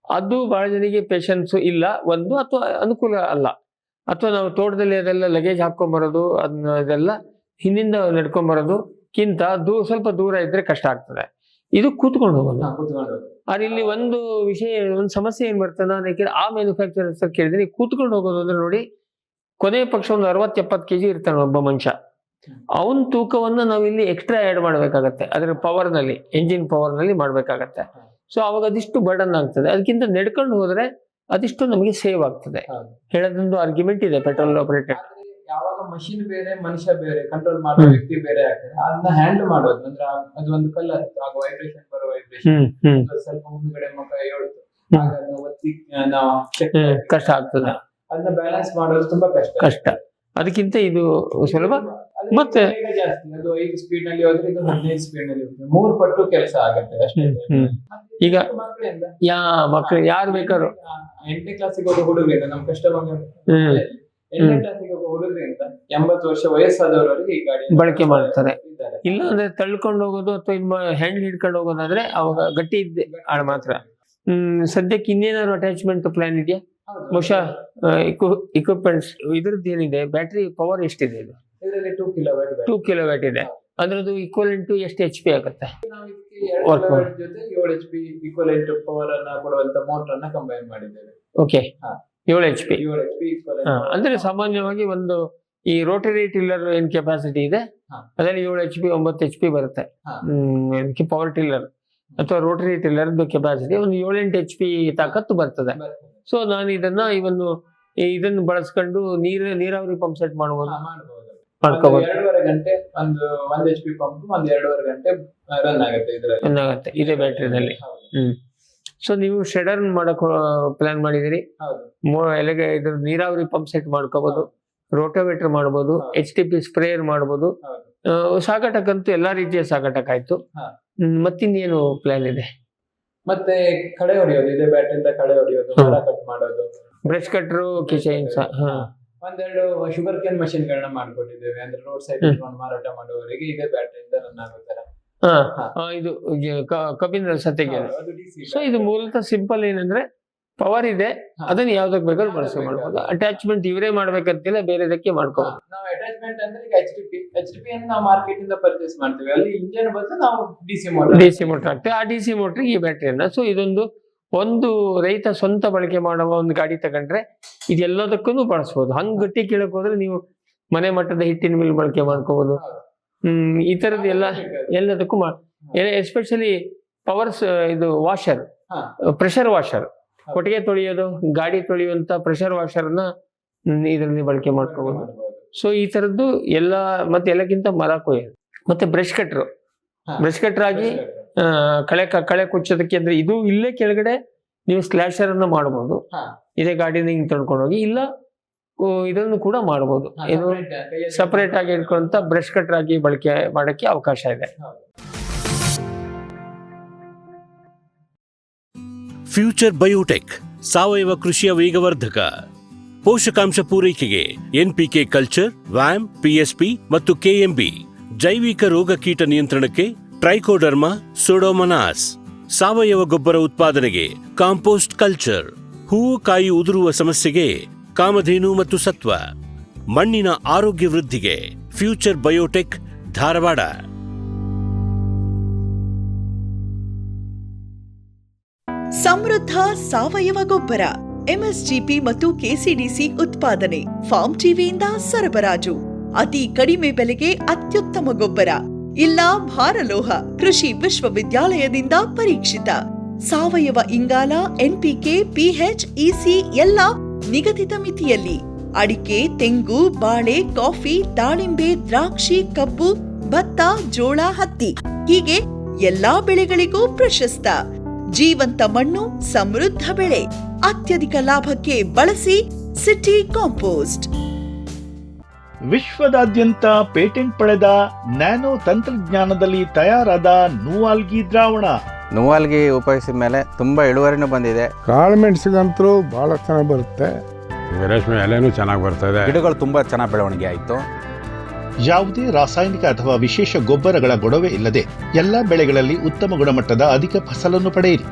ಅದು ಬಹಳ ಜನರಿಗೆ ಪೇಷನ್ಸ್ ಇಲ್ಲ, ಒಂದು ಅಥವಾ ಅನುಕೂಲ ಅಲ್ಲ, ಅಥವಾ ನಾವು ತೋಟದಲ್ಲಿ ಅದೆಲ್ಲ ಲಗೇಜ್ ಹಾಕೊಂಡ್ಬರೋದು ಅದೆಲ್ಲ ಹಿಂದಿಂದ ನಡ್ಕೊಂಡ್ಬರೋದಕ್ಕಿಂತ ಸ್ವಲ್ಪ ದೂರ ಇದ್ರೆ ಕಷ್ಟ ಆಗ್ತದೆ. ಇದು ಕೂತ್ಕೊಂಡು ಹೋಗೋದು. ಆದ್ರೆ ಇಲ್ಲಿ ಒಂದು ಸಮಸ್ಯೆ ಏನ್ ಬರ್ತದೆ, ನಾನು ಆ ಮ್ಯಾನುಫ್ಯಾಕ್ಚರರ್ಸ್ ಕೇಳಿದ್ರೆ ಕೂತ್ಕೊಂಡು ಹೋಗೋದು ಅಂದ್ರೆ ನೋಡಿ, ಕೊನೆ ಪಕ್ಷ ಒಂದು 60-70 kg ಇರ್ತಾನೆ ಒಬ್ಬ ಮನುಷ್ಯ. ಅವನ್ ತೂಕವನ್ನ ನಾವು ಇಲ್ಲಿ ಎಕ್ಸ್ಟ್ರಾ ಆಡ್ ಮಾಡ್ಬೇಕಾಗತ್ತೆ, ಅದರ ಪವರ್ ನಲ್ಲಿ, ಎಂಜಿನ್ ಪವರ್ ನಲ್ಲಿ ಮಾಡ್ಬೇಕಾಗತ್ತೆ. ಸೊ ಅವಾಗ ಅದಿಷ್ಟು ಬರ್ಡನ್ ಆಗ್ತದೆ. ಅದಕ್ಕಿಂತ ನಡ್ಕೊಂಡು ಹೋದ್ರೆ ಅದಿಷ್ಟು ನಮಗೆ ಸೇವ್ ಆಗ್ತದೆ. ಹೇಳೋದೊಂದು ಆರ್ಗ್ಯುಮೆಂಟ್ ಇದೆ ಪೆಟ್ರೋಲ್ ಆಪರೇಟೆಡ್. ಯಾವಾಗ ಮಷಿನ್ ಬೇರೆ ಮನುಷ್ಯ ಬೇರೆ, ಕಂಟ್ರೋಲ್ ಮಾಡೋ ವ್ಯಕ್ತಿ ಬೇರೆ ಆಗ್ತದೆ, ಅದನ್ನ ಹ್ಯಾಂಡಲ್ ಮಾಡೋದು ಅಂದ್ರೆ ಅದು ಒಂದು ಕಲ್ಲ ಆಗ ವೈಬ್ರೇಷನ್ ಬರೋ ವೈಬ್ರೇಷನ್ ಸ್ವಲ್ಪ ಮುಂದ್ಗಡೆ ಮುಖ ಏಳುತ್ತೆ, ಒತ್ತಿ ನಾವು ಕಷ್ಟ ಆಗ್ತದೆ. ಅದನ್ನ ಬ್ಯಾಲೆನ್ಸ್ ಮಾಡೋದು ತುಂಬಾ ಕಷ್ಟ. ಅದಕ್ಕಿಂತ ಇದು ಸುಲಭ. ಮತ್ತೆ ಜಾಸ್ತಿ, ಅದು 5 ಸ್ಪೀಡ್ ನಲ್ಲಿ ಹೋದ್ರೆ ಇದು 15 ಸ್ಪೀಡ್ ನಲ್ಲಿ ಹೋಗುತ್ತೆ, 3 ಪಟ್ಟು ಕೆಲಸ ಆಗುತ್ತೆ ಅಷ್ಟೇ. ಈಗ ಮಕ್ಕಳು ಯಾರು ಬೇಕಾದ್ರು 8ನೇ ಕ್ಲಾಸಿಗೆ ಹೋಗೋ ಹುಡುಗರಿಂದ ನಮ್ಮ ಕಸ್ಟಮರ್ 8ನೇ ಕ್ಲಾಸಿಗೆ ಹೋಗೋ ಹುಡುಗರಿಂದ 80 ವರ್ಷ ವಯಸ್ಸಾದವರವರೆಗೆ ಈ ಗಾಡಿ ಬಳಕೆ ಮಾಡ್ತಾರೆ. ಇಲ್ಲ ಅಂದ್ರೆ ತಳ್ಕೊಂಡು ಹೋಗೋದು ಅಥವಾ ಹ್ಯಾಂಡ್ ಹಿಡ್ಕೊಂಡು ಹೋಗೋದಾದ್ರೆ ಅವಾಗ ಗಟ್ಟಿ ಇದ್ದೆ ಆಳ ಮಾತ್ರ. ಸದ್ಯಕ್ಕೆ ಇನ್ನೇನಾದ್ರು ಅಟ್ಯಾಚ್ಮೆಂಟ್ ಪ್ಲಾನ್ ಇದೆಯಾ? ಬಹುಶಃ ಇಕ್ವಿಪ್ಮೆಂಟ್ಸ್ ಇದ್ರದ್ದು ಏನಿದೆ, ಬ್ಯಾಟ್ರಿ ಪವರ್ ಎಷ್ಟಿದೆ? ಇದು 2 ಕಿಲೋವ್ಯಾಟ್ ಇದೆ. ಅದ್ರದ್ದು ಈಕ್ವಲೆಂಟ್ ಎಷ್ಟು HP ಆಗುತ್ತೆ? ವರ್ಕ್ ಜೊತೆ 7 HP ಈಕ್ವಲೆಂಟ್ ಪವರ್ ಅನ್ನ ಕೊಡುವಂತ ಮೋಟರ್ ಅನ್ನ ಕಂಬೈನ್ ಮಾಡಿದ್ದೇವೆ. Okay, 7 HP. ಅಂದ್ರೆ ಸಾಮಾನ್ಯವಾಗಿ ಒಂದು ಈ ರೋಟರಿ ಟಿಲ್ಲರ್ ಏನ್ ಕೆಪಾಸಿಟಿ ಇದೆ ಅದರಲ್ಲಿ 7 HP 9 HP ಬರುತ್ತೆ. ಇದಕ್ಕೆ ಪವರ್ ಟಿಲ್ಲರ್ ಅಥವಾ ರೋಟರಿ ಟಿಲ್ಲರ್ ಕೆಪಾಸಿಟಿ ಒಂದು 7-8 HP ತಾಕತ್ತು ಬರ್ತದೆ. ಸೊ ನಾನು ಇದನ್ನು ಬಳಸ್ಕೊಂಡು ನೀರಾವರಿ ಪಂಪ್ ಸೆಟ್ ಮಾಡ್ಕೋಬಹುದು. 2.5 ಗಂಟೆ ಒಂದು 1 HP ಪಂಪ್ 1.5 ಗಂಟೆ ರನ್ ಆಗುತ್ತೆ ಇದೇ ಬ್ಯಾಟ್ರಿನಲ್ಲಿ. ಸೊ ನೀವು ಶೆಡರ್ ಮಾಡಕ್ ಪ್ಲಾನ್ ಮಾಡಿದಿರಿ, ಇದ್ರ ನೀರಾವರಿ ಪಂಪ್ ಸೆಟ್ ಮಾಡ್ಕೋಬಹುದು, ರೋಟೋವೇಟರ್ ಮಾಡಬಹುದು, HTP ಸ್ಪ್ರೇಯರ್ ಮಾಡಬಹುದು. ಸಾಗಾಟಕ್ಕಂತೂ ಎಲ್ಲಾ ರೀತಿಯ ಸಾಗಾಟಕ್ ಆಯ್ತು. ಮತ್ತಿನ್ನೇನು ಪ್ಲಾನ್ ಇದೆ? ಮತ್ತೆ ಕಳೆ ಹೊಡೆಯೋದು, ಇದೇ ಬ್ಯಾಟ್ರಿಯಿಂದ ಕಳೆ ಹೊಡೆಯೋದು, ಮರ ಕಟ್ ಮಾಡೋದು, ಬ್ರಷ್ ಕಟ್ರು, ಕಿಚೈನ್ಸ್, ಒಂದೆರಡು ಶುಗರ್ ಕೇನ್ ಮಷಿನ್ ಗಳನ್ನ ಮಾಡ್ಕೊಟ್ಟಿದ್ದೇವೆ. ಅಂದ್ರೆ ರೋಡ್ ಸೈಡ್ ಮಾರಾಟ ಮಾಡುವವರಿಗೆ ಇದೇ ಬ್ಯಾಟ್ರಿಯಿಂದ ರನ್ ಆಗೋ ತರ. ಇದು ಕಬ್ಬಿನ ಸತೆಗೆ. ಸೊ ಇದು ಮೂಲತಃ ಸಿಂಪಲ್ ಏನಂದ್ರೆ ಪವರ್ ಇದೆ, ಅದನ್ನ ಯಾವ್ದಕ್ ಬೇಕಾದ್ರೂ ಬಳಸಿ ಮಾಡ್ಬೋದು. ಅಟ್ಯಾಚ್ಮೆಂಟ್ ಇವರೇ ಮಾಡ್ಬೇಕಂತಿಲ್ಲ, ಬೇರೆದಕ್ಕೆ ಮಾಡ್ಕೋಬಹುದು. ನಾವು ಅಟ್ಯಾಚ್ಮೆಂಟ್ ಅಂದ್ರೆ HDP ಅನ್ನು ನಾವು ಮಾರ್ಕೆಟ್ ಇಂದ ಪರ್ಚೇಸ್ ಮಾಡ್ತೀವಿ. ಅಲ್ಲಿ ಇಂಜಿನ್ ಬಂದು ನಾವು DC ಮೋಟರ್ ಆಗ್ತದೆ. ಆ DC ಮೋಟರ್ ಈ ಬ್ಯಾಟ್ರಿಯನ್ನ. ಸೊ ಒಂದು ರೈತ ಸ್ವಂತ ಬಳಕೆ ಮಾಡುವ ಒಂದು ಗಾಡಿ ತಗೊಂಡ್ರೆ ಇದೆಲ್ಲದಕ್ಕೂ ಬಳಸಬಹುದು. ಹಂಗ್ ಗಟ್ಟಿ ಕೇಳಕ್ ಹೋದ್ರೆ ನೀವು ಮನೆ ಮಟ್ಟದ ಹಿಟ್ಟಿನ ಮಿಲ್ ಬಳಕೆ ಮಾಡ್ಕೋಬಹುದು. ಈ ತರದ್ ಎಲ್ಲದಕ್ಕೂ ಎಸ್ಪೆಷಲಿ ಪವರ್ಸ್ ಇದು ವಾಷರ್, ಪ್ರೆಷರ್ ವಾಷರ್, ಕೊಟ್ಟಿಗೆ ತೊಳೆಯೋದು, ಗಾಡಿ ತೊಳೆಯುವಂತ ಪ್ರೆಷರ್ ವಾಷರ್ ನ ಇದರಲ್ಲಿ ಬಳಕೆ ಮಾಡ್ಕೋಬಹುದು. ಸೊ ಈ ತರದ್ದು ಮತ್ತೆ ಎಲ್ಲಕ್ಕಿಂತ ಮರ ಕೊಯ್ಯೋದು, ಮತ್ತೆ ಬ್ರಷ್ ಕಟ್ರ್ ಆಗಿ ಕಳೆ ಕುಚ್ಚೋದಕ್ಕೆ. ಅಂದ್ರೆ ಇದು ಇಲ್ಲೇ ಕೆಳಗಡೆ ನೀವು ಸ್ಲಾಶರ್ ಅನ್ನ ಮಾಡಬಹುದು, ಇದೇ ಗಾಡಿನ ಹಿಂಗ್ ತೊಳ್ಕೊಂಡು ಹೋಗಿ, ಇಲ್ಲ ಇದನ್ನು ಕೂಡ ಮಾಡಬಹುದು. ಇದು ಸಪರೇಟ್ ಆಗಿ ಇಟ್ಕೊಂತ ಬ್ರಷ್ ಕಟ್ರ್ ಆಗಿ ಬಳಕೆ ಮಾಡಕ್ಕೆ ಅವಕಾಶ ಇದೆ. ಫ್ಯೂಚರ್ ಬಯೋಟೆಕ್ ಸಾವಯವ ಕೃಷಿಯ ವೇಗವರ್ಧಕ. ಪೋಷಕಾಂಶ ಪೂರೈಕೆಗೆ NPK ಕಲ್ಚರ್, ವ್ಯಾಮ್, PSP ಮತ್ತು KMB. ಜೈವಿಕ ರೋಗ ಕೀಟ ನಿಯಂತ್ರಣಕ್ಕೆ ಟ್ರೈಕೋಡರ್ಮಾ, ಸೂಡೋಮನಾಸ್. ಸಾವಯವ ಗೊಬ್ಬರ ಉತ್ಪಾದನೆಗೆ ಕಾಂಪೋಸ್ಟ್ ಕಲ್ಚರ್. ಹೂವು ಕಾಯಿ ಉದುರುವ ಸಮಸ್ಯೆಗೆ ಕಾಮಧೇನು ಮತ್ತು ಸತ್ವ. ಮಣ್ಣಿನ ಆರೋಗ್ಯ ವೃದ್ಧಿಗೆ ಫ್ಯೂಚರ್ ಬಯೋಟೆಕ್, ಧಾರವಾಡ. ಸಮೃದ್ಧ ಸಾವಯವ ಗೊಬ್ಬರ, ಎಂಎಸ್ಜಿಪಿ ಮತ್ತು ಕೆಸಿಡಿಸಿ ಉತ್ಪಾದನೆ, ಫಾರ್ಮ್ ಟಿವಿಯಿಂದ ಸರಬರಾಜು, ಅತಿ ಕಡಿಮೆ ಬೆಲೆಗೆ ಅತ್ಯುತ್ತಮ ಗೊಬ್ಬರ, ಇಲ್ಲ ಭಾರಲೋಹ, ಕೃಷಿ ವಿಶ್ವವಿದ್ಯಾಲಯದಿಂದ ಪರೀಕ್ಷಿತ ಸಾವಯವ ಇಂಗಾಲ, ಎನ್ಪಿಕೆ, ಪಿಎಚ್, ಇಸಿ ಎಲ್ಲ ನಿಗದಿತ ಮಿತಿಯಲ್ಲಿ. ಅಡಿಕೆ, ತೆಂಗು, ಬಾಳೆ, ಕಾಫಿ, ದಾಳಿಂಬೆ, ದ್ರಾಕ್ಷಿ, ಕಬ್ಬು, ಭತ್ತ, ಜೋಳ, ಹತ್ತಿ ಹೀಗೆ ಎಲ್ಲಾ ಬೆಳೆಗಳಿಗೂ ಪ್ರಶಸ್ತ. ಜೀವಂತ ಮಣ್ಣು, ಸಮೃದ್ಧ ಬೆಳೆ, ಅತ್ಯಧಿಕ ಲಾಭಕ್ಕೆ ಬಳಸಿ ಸಿಟಿ ಕಾಂಪೋಸ್ಟ್. ವಿಶ್ವದಾದ್ಯಂತ ಪೇಟೆಂಟ್ ಪಡೆದ ನ್ಯಾನೋ ತಂತ್ರಜ್ಞಾನದಲ್ಲಿ ತಯಾರಾದ ನೂವಾಲ್ಗಿ ದ್ರಾವಣ. ನೂವಾಲ್ಗಿ ಉಪಯೋಗಿಸಿದ ಮೇಲೆ ತುಂಬಾ ಇಳುವರಿನೂ ಬಂದಿದೆ. ಕಾಳುಮೆಣಸಿಗಂತೂ ಬಹಳ ಚೆನ್ನಾಗಿ ಬರುತ್ತೆ. ರೇಷ್ಮೆ ಎಲೆನೂ ಚೆನ್ನಾಗಿ ಬರ್ತದೆ. ಗಿಡಗಳು ತುಂಬಾ ಚೆನ್ನಾಗಿ ಬೆಳವಣಿಗೆ ಆಯಿತು. ಯಾವುದೇ ರಾಸಾಯನಿಕ ಅಥವಾ ವಿಶೇಷ ಗೊಬ್ಬರಗಳ ಗೊಡವೆ ಇಲ್ಲದೆ ಎಲ್ಲ ಬೆಳೆಗಳಲ್ಲಿ ಉತ್ತಮ ಗುಣಮಟ್ಟದ ಅಧಿಕ ಫಸಲನ್ನು ಪಡೆಯಿರಿ.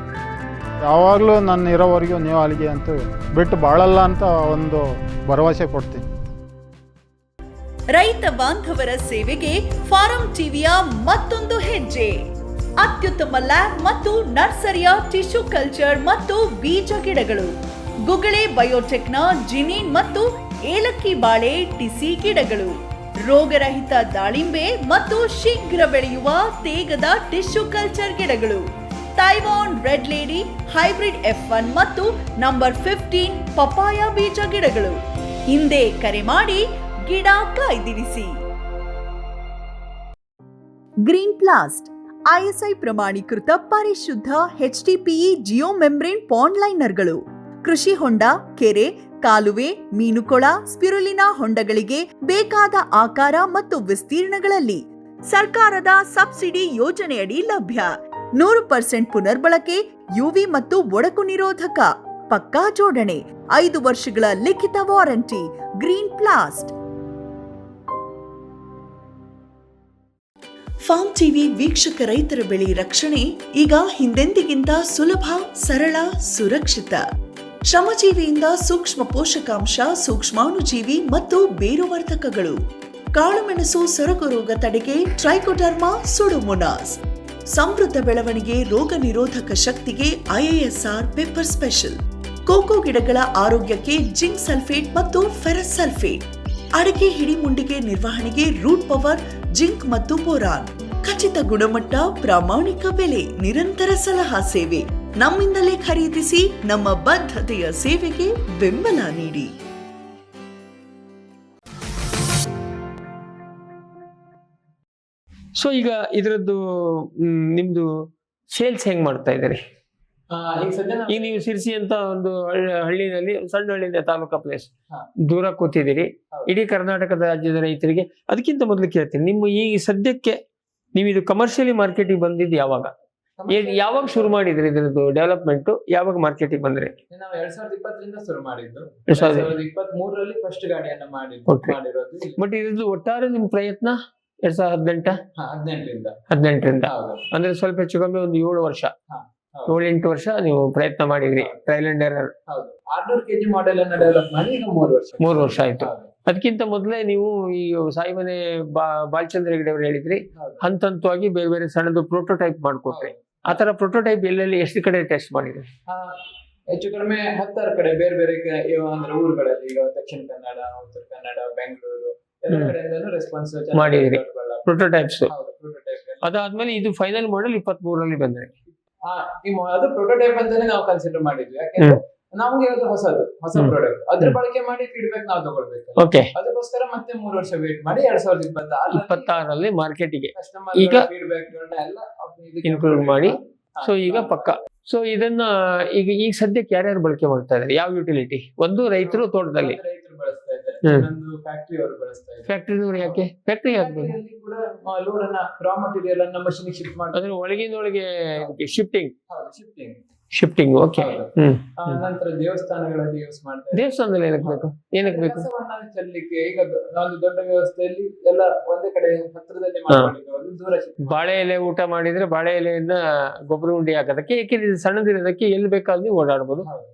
ಯಾವಾಗಲೂ ನನ್ನ ಇರೋವರೆಗೂ ನೀವು ಅಲ್ಲಿಗೆ ಅಂತೂ ಬಿಟ್ಟು ಬಾಳಲ್ಲ ಅಂತ ಒಂದು ಭರವಸೆ ಕೊಡ್ತೀನಿ. ರೈತ ಬಾಂಧವರ ಸೇವೆಗೆ ಫಾರಂ ಟಿವಿಯ ಮತ್ತೊಂದು ಹೆಜ್ಜೆ. ಅತ್ಯುತ್ತಮ ಲ್ಯಾಬ್ ಮತ್ತು ನರ್ಸರಿಯ ಟಿಶ್ಯೂ ಕಲ್ಚರ್ ಮತ್ತು ಬೀಜ ಗಿಡಗಳು, ಗುಗಳೆ ಬಯೋಟೆಕ್ನ ಜಿನಿನ್ ಮತ್ತು ಏಲಕ್ಕಿ ಬಾಳೆ ಟಿಸಿ ಗಿಡಗಳು, ರೋಗರಹಿತ ದಾಳಿಂಬೆ ಮತ್ತು ಶೀಘ್ರ ಬೆಳೆಯುವ ತೇಗದ ಟಿಶ್ಯೂ ಕಲ್ಚರ್ ಗಿಡಗಳು, Taiwan red lady hybrid F1 ಮತ್ತು ನಂಬರ್ 15 ಪಪಾಯ ಬೀಜ ಗಿಡಗಳು. ಹಿಂದೆ ಕರೆ ಮಾಡಿ ಗಿಡ ಕಾಯ್ದಿರಿಸಿ. ಗ್ರೀನ್ ಪ್ಲಾಸ್ಟ್ ಐಎಸ್ಐ ಪ್ರಮಾಣೀಕೃತ ಪರಿಶುದ್ಧ HDPE ಜಿಯೋ ಮೆಂಬ್ರೇನ್ ಪಾಂಡ್ ಲೈನರ್ಗಳು ಕೃಷಿ ಹೊಂಡ, ಕೆರೆ, ಕಾಲುವೆ, ಮೀನುಕೊಳ, ಸ್ಪಿರುಲಿನಾ ಹೊಂಡಗಳಿಗೆ ಬೇಕಾದ ಆಕಾರ ಮತ್ತು ವಿಸ್ತೀರ್ಣಗಳಲ್ಲಿ ಸರ್ಕಾರದ ಸಬ್ಸಿಡಿ ಯೋಜನೆಯಡಿ ಲಭ್ಯ. 100% ಪುನರ್ಬಳಕೆ, ಯುವಿ ಮತ್ತು ಒಡಕು ನಿರೋಧಕ, ಪಕ್ಕಾ ಜೋಡಣೆ, 5 ವರ್ಷಗಳ ಲಿಖಿತ ವಾರಂಟಿ. ಗ್ರೀನ್ ಪ್ಲಾಸ್ಟ್. ಫಾರ್ಮ್ ಟಿವಿ ವೀಕ್ಷಕ ರೈತರ ಬೆಳೆ ರಕ್ಷಣೆ ಈಗ ಹಿಂದೆಂದಿಗಿಂತ ಸುಲಭ, ಸರಳ, ಸುರಕ್ಷಿತ. ಶ್ರಮಜೀವಿಯಿಂದ ಸೂಕ್ಷ್ಮ ಪೋಷಕಾಂಶ, ಸೂಕ್ಷ್ಮಾಣುಜೀವಿ ಮತ್ತು ಬೇರುವರ್ಧಕಗಳು, ಕಾಳುಮೆಣಸು ಸೊರಗು ರೋಗ ತಡೆಗೆ ಟ್ರೈಕೋಡರ್ಮಾ ಸುಡೋಮೋನಾಸ್, ಸಮೃದ್ಧ ಬೆಳವಣಿಗೆ, ರೋಗ ನಿರೋಧಕ ಶಕ್ತಿಗೆ IISR ಪೆಪ್ಪರ್ ಸ್ಪೆಷಲ್, ಕೋಕೋ ಗಿಡಗಳ ಆರೋಗ್ಯಕ್ಕೆ ಜಿಂಕ್ ಸಲ್ಫೇಟ್ ಮತ್ತು ಫೆರಸ್ ಸಲ್ಫೇಟ್, ಅಡಕೆ ಹಿಡಿಮುಂಡಿಗೆ ನಿರ್ವಹಣೆಗೆ ರೂಟ್ ಪವರ್, ಜಿಂಕ್ ಮತ್ತು ಬೋರಾನ್. ಖಚಿತ ಗುಣಮಟ್ಟ, ಪ್ರಾಮಾಣಿಕ ಬೆಲೆ, ನಿರಂತರ ಸಲಹಾ ಸೇವೆ. ನಮ್ಮಿಂದಲೇ ಖರೀದಿಸಿ, ನಮ್ಮ ಬದ್ಧತೆಯ ಸೇವೆಗೆ ಬೆಂಬಲ ನೀಡಿ. ಸೊ ಈಗ ಇದರದ್ದು ನಿಮ್ದು ಸೇಲ್ಸ್ ಹೆಂಗ್ ಮಾಡ್ತಾ ಇದ್ದೀರಿ? ಈಗ ನೀವು ಸಿರ್ಸಿ ಅಂತ ಒಂದು ಹಳ್ಳಿನಲ್ಲಿ, ಸಣ್ಣ ಹಳ್ಳಿಯಿಂದ ತಾಲೂಕಾ ಪ್ಲೇಸ್ ದೂರ ಕೂತಿದ್ದೀರಿ. ಇಡೀ ಕರ್ನಾಟಕದ ರಾಜ್ಯದ ರೈತರಿಗೆ ಅದಕ್ಕಿಂತ ಮೊದಲು ಕೇಳ್ತೀನಿ, ನಿಮ್ಮ ಈ ಸದ್ಯಕ್ಕೆ ನೀವು ಇದು ಕಮರ್ಷಿಯಲಿ ಮಾರ್ಕೆಟಿಗೆ ಬಂದಿದ್ದು ಯಾವಾಗ? ಯಾವಾಗ ಶುರು ಮಾಡಿದ್ರಿ ಇದ್ರದ್ದು ಡೆವಲಪ್ಮೆಂಟ್? ಯಾವಾಗ ಮಾರ್ಕೆಟಿಗೆ ಬಂದ್ರಿ? ನಾವು 2020ರಿಂದ ಶುರು ಮಾಡಿದ್ದು. 2023ರಲ್ಲಿ ಫಸ್ಟ್ ಗಾಡಿಯನ್ನ ಮಾಡಿರೋದು. ಬಟ್ ಇದ್ರದ್ದು ಒಟ್ಟಾರೆ ನಿಮ್ ಪ್ರಯತ್ನ 2018ರಿಂದ ಅಂದ್ರೆ ಸ್ವಲ್ಪ ಹೆಚ್ಚು ಕಮ್ಮಿ ಒಂದು 7 ವರ್ಷ, 7-8 ವರ್ಷ ನೀವು ಪ್ರಯತ್ನ ಮಾಡಿದ್ರಿ. Trial and error. 600 kg model ಅನ್ನ ಡೆವಲಪ್ ಮಾಡಿ ಈಗ 3 ವರ್ಷ ಆಯ್ತು. ಅದಕ್ಕಿಂತ ಮೊದಲೇ ನೀವು ಈ ಸಾಯಿಮನೆ ಬಾಲಚಂದ್ರ ಹೆಗಡೆ ಅವರು ಹೇಳಿದ್ರಿ, ಹಂತವಾಗಿ ಬೇರೆ ಬೇರೆ ಸಣ್ಣದು ಪ್ರೋಟೋಟೈಪ್ ಮಾಡ್ಕೊಟ್ರಿ. ಆತರ ಪ್ರೋಟೋಟೈಪ್ ಎಲ್ಲೆಲ್ಲಿ ಎಷ್ಟು ಕಡೆ ಟೆಸ್ಟ್ ಮಾಡಿದ್ರಿ? ಹೆಚ್ಚು ಕಡಿಮೆ 10 ಕಡೆ ಬೇರೆ ಬೇರೆ ಅಂದ್ರೆ ಊರುಗಳಲ್ಲಿ, ಈಗ ದಕ್ಷಿಣ ಕನ್ನಡ, ಉತ್ತರ ಕನ್ನಡ, ಬೆಂಗಳೂರು ಎಲ್ಲ ಕಡೆಯಿಂದನೂ ರೆಸ್ಪಾನ್ಸ್ ಮಾಡಿದ್ರಿ ಪ್ರೋಟೋಟೈಪ್ಸ್. ಅದಾದ್ಮೇಲೆ ಇದು ಫೈನಲ್ ಮಾಡೆಲ್ 23ರಲ್ಲಿ ಬಂದ್ರೆ ಅದು ಪ್ರೋಟೋಟೈಪ್ ಅಂತಾನೆ ನಾವು ಕನ್ಸಿಡರ್ ಮಾಡಿದ್ವಿ. ಯಾಕೆಂದ್ರೆ ನಮ್ಗೆ ಅದು ಹೊಸ ಪ್ರಾಡಕ್ಟ್, ಅದ್ರ ಬಳಕೆ ಮಾಡಿ ಫೀಡ್ಬ್ಯಾಕ್ ನಾವು ತಗೊಳ್ಬೇಕು. ಅದಕ್ಕೋಸ್ಕರ ಮತ್ತೆ 3 ವರ್ಷ ವೇಟ್ ಮಾಡಿ 2026ರಲ್ಲಿ ಮಾರ್ಕೆಟಿಗೆ ಈಗ ಫೀಡ್ಬ್ಯಾಕ್ ಎಲ್ಲ ಇನ್ಕ್ಲೂಡ್ ಮಾಡಿ. ಸೊ ಈಗ ಪಕ್ಕ. ಸೊ ಇದನ್ನ ಈಗ ಸದ್ಯಕ್ಕೆ ಯಾರ್ಯಾರು ಬಳಕೆ ಮಾಡ್ತಾ ಇದ್ದಾರೆ? ಯಾವ ಯುಟಿಲಿಟಿ? ಒಂದು ರೈತರು, ತೋಟದಲ್ಲಿ ರೈತರು ಬಳಸ್ತಾ ಇದ್ದಾರೆ, ಇನ್ನೊಂದು ಫ್ಯಾಕ್ಟರಿ ಅವರು ಬಳಸ್ತಾ ಇದ್ದಾರೆ. ಫ್ಯಾಕ್ಟರಿನವರು ಯಾಕೆ? ಫ್ಯಾಕ್ಟರಿ ಹಾಕ್ಬೇಕು ಕೂಡ ಲೋಡ್ ಅನ್ನ, ರಾ ಮಟೀರಿಯಲ್ ಅನ್ನ ಮಷೀನ್ ಶಿಫ್ಟ್ ಮಾಡಿ, ಅಂದ್ರೆ ಒಳಗಿನೊಳಗೆ ಶಿಫ್ಟಿಂಗ್. Shifting okay. ನಂತರ ದೇವಸ್ಥಾನಗಳಲ್ಲಿ ಯೂಸ್ ಮಾಡ್ತಾರೆ. ದೇವಸ್ಥಾನದಲ್ಲಿ ಏನಕ್ಕೆ ಬೇಕು? ಚೆಲ್ಲಿಕ್ಕೆ ಈಗ ಒಂದು ದೊಡ್ಡ ವ್ಯವಸ್ಥೆಯಲ್ಲಿ ಎಲ್ಲ ಒಂದೇ ಕಡೆ ಹತ್ತಿರದಲ್ಲಿ ಮಾಡ್ಕೊಂಡಿದ್ದು, ದೂರ ಬಾಳೆ ಎಲೆ ಊಟ ಮಾಡಿದ್ರೆ ಬಾಳೆ ಎಲೆಯನ್ನ ಗೊಬ್ಬರ ಉಂಡೆ ಹಾಕೋದಕ್ಕೆ, ಏಕೆಂದ್ರೆ ಸಣ್ಣದಿರೋದಕ್ಕೆ ಎಲ್ಲಿ ಬೇಕಾದ್ರೂ ಓಡಾಡ್ಬೋದು.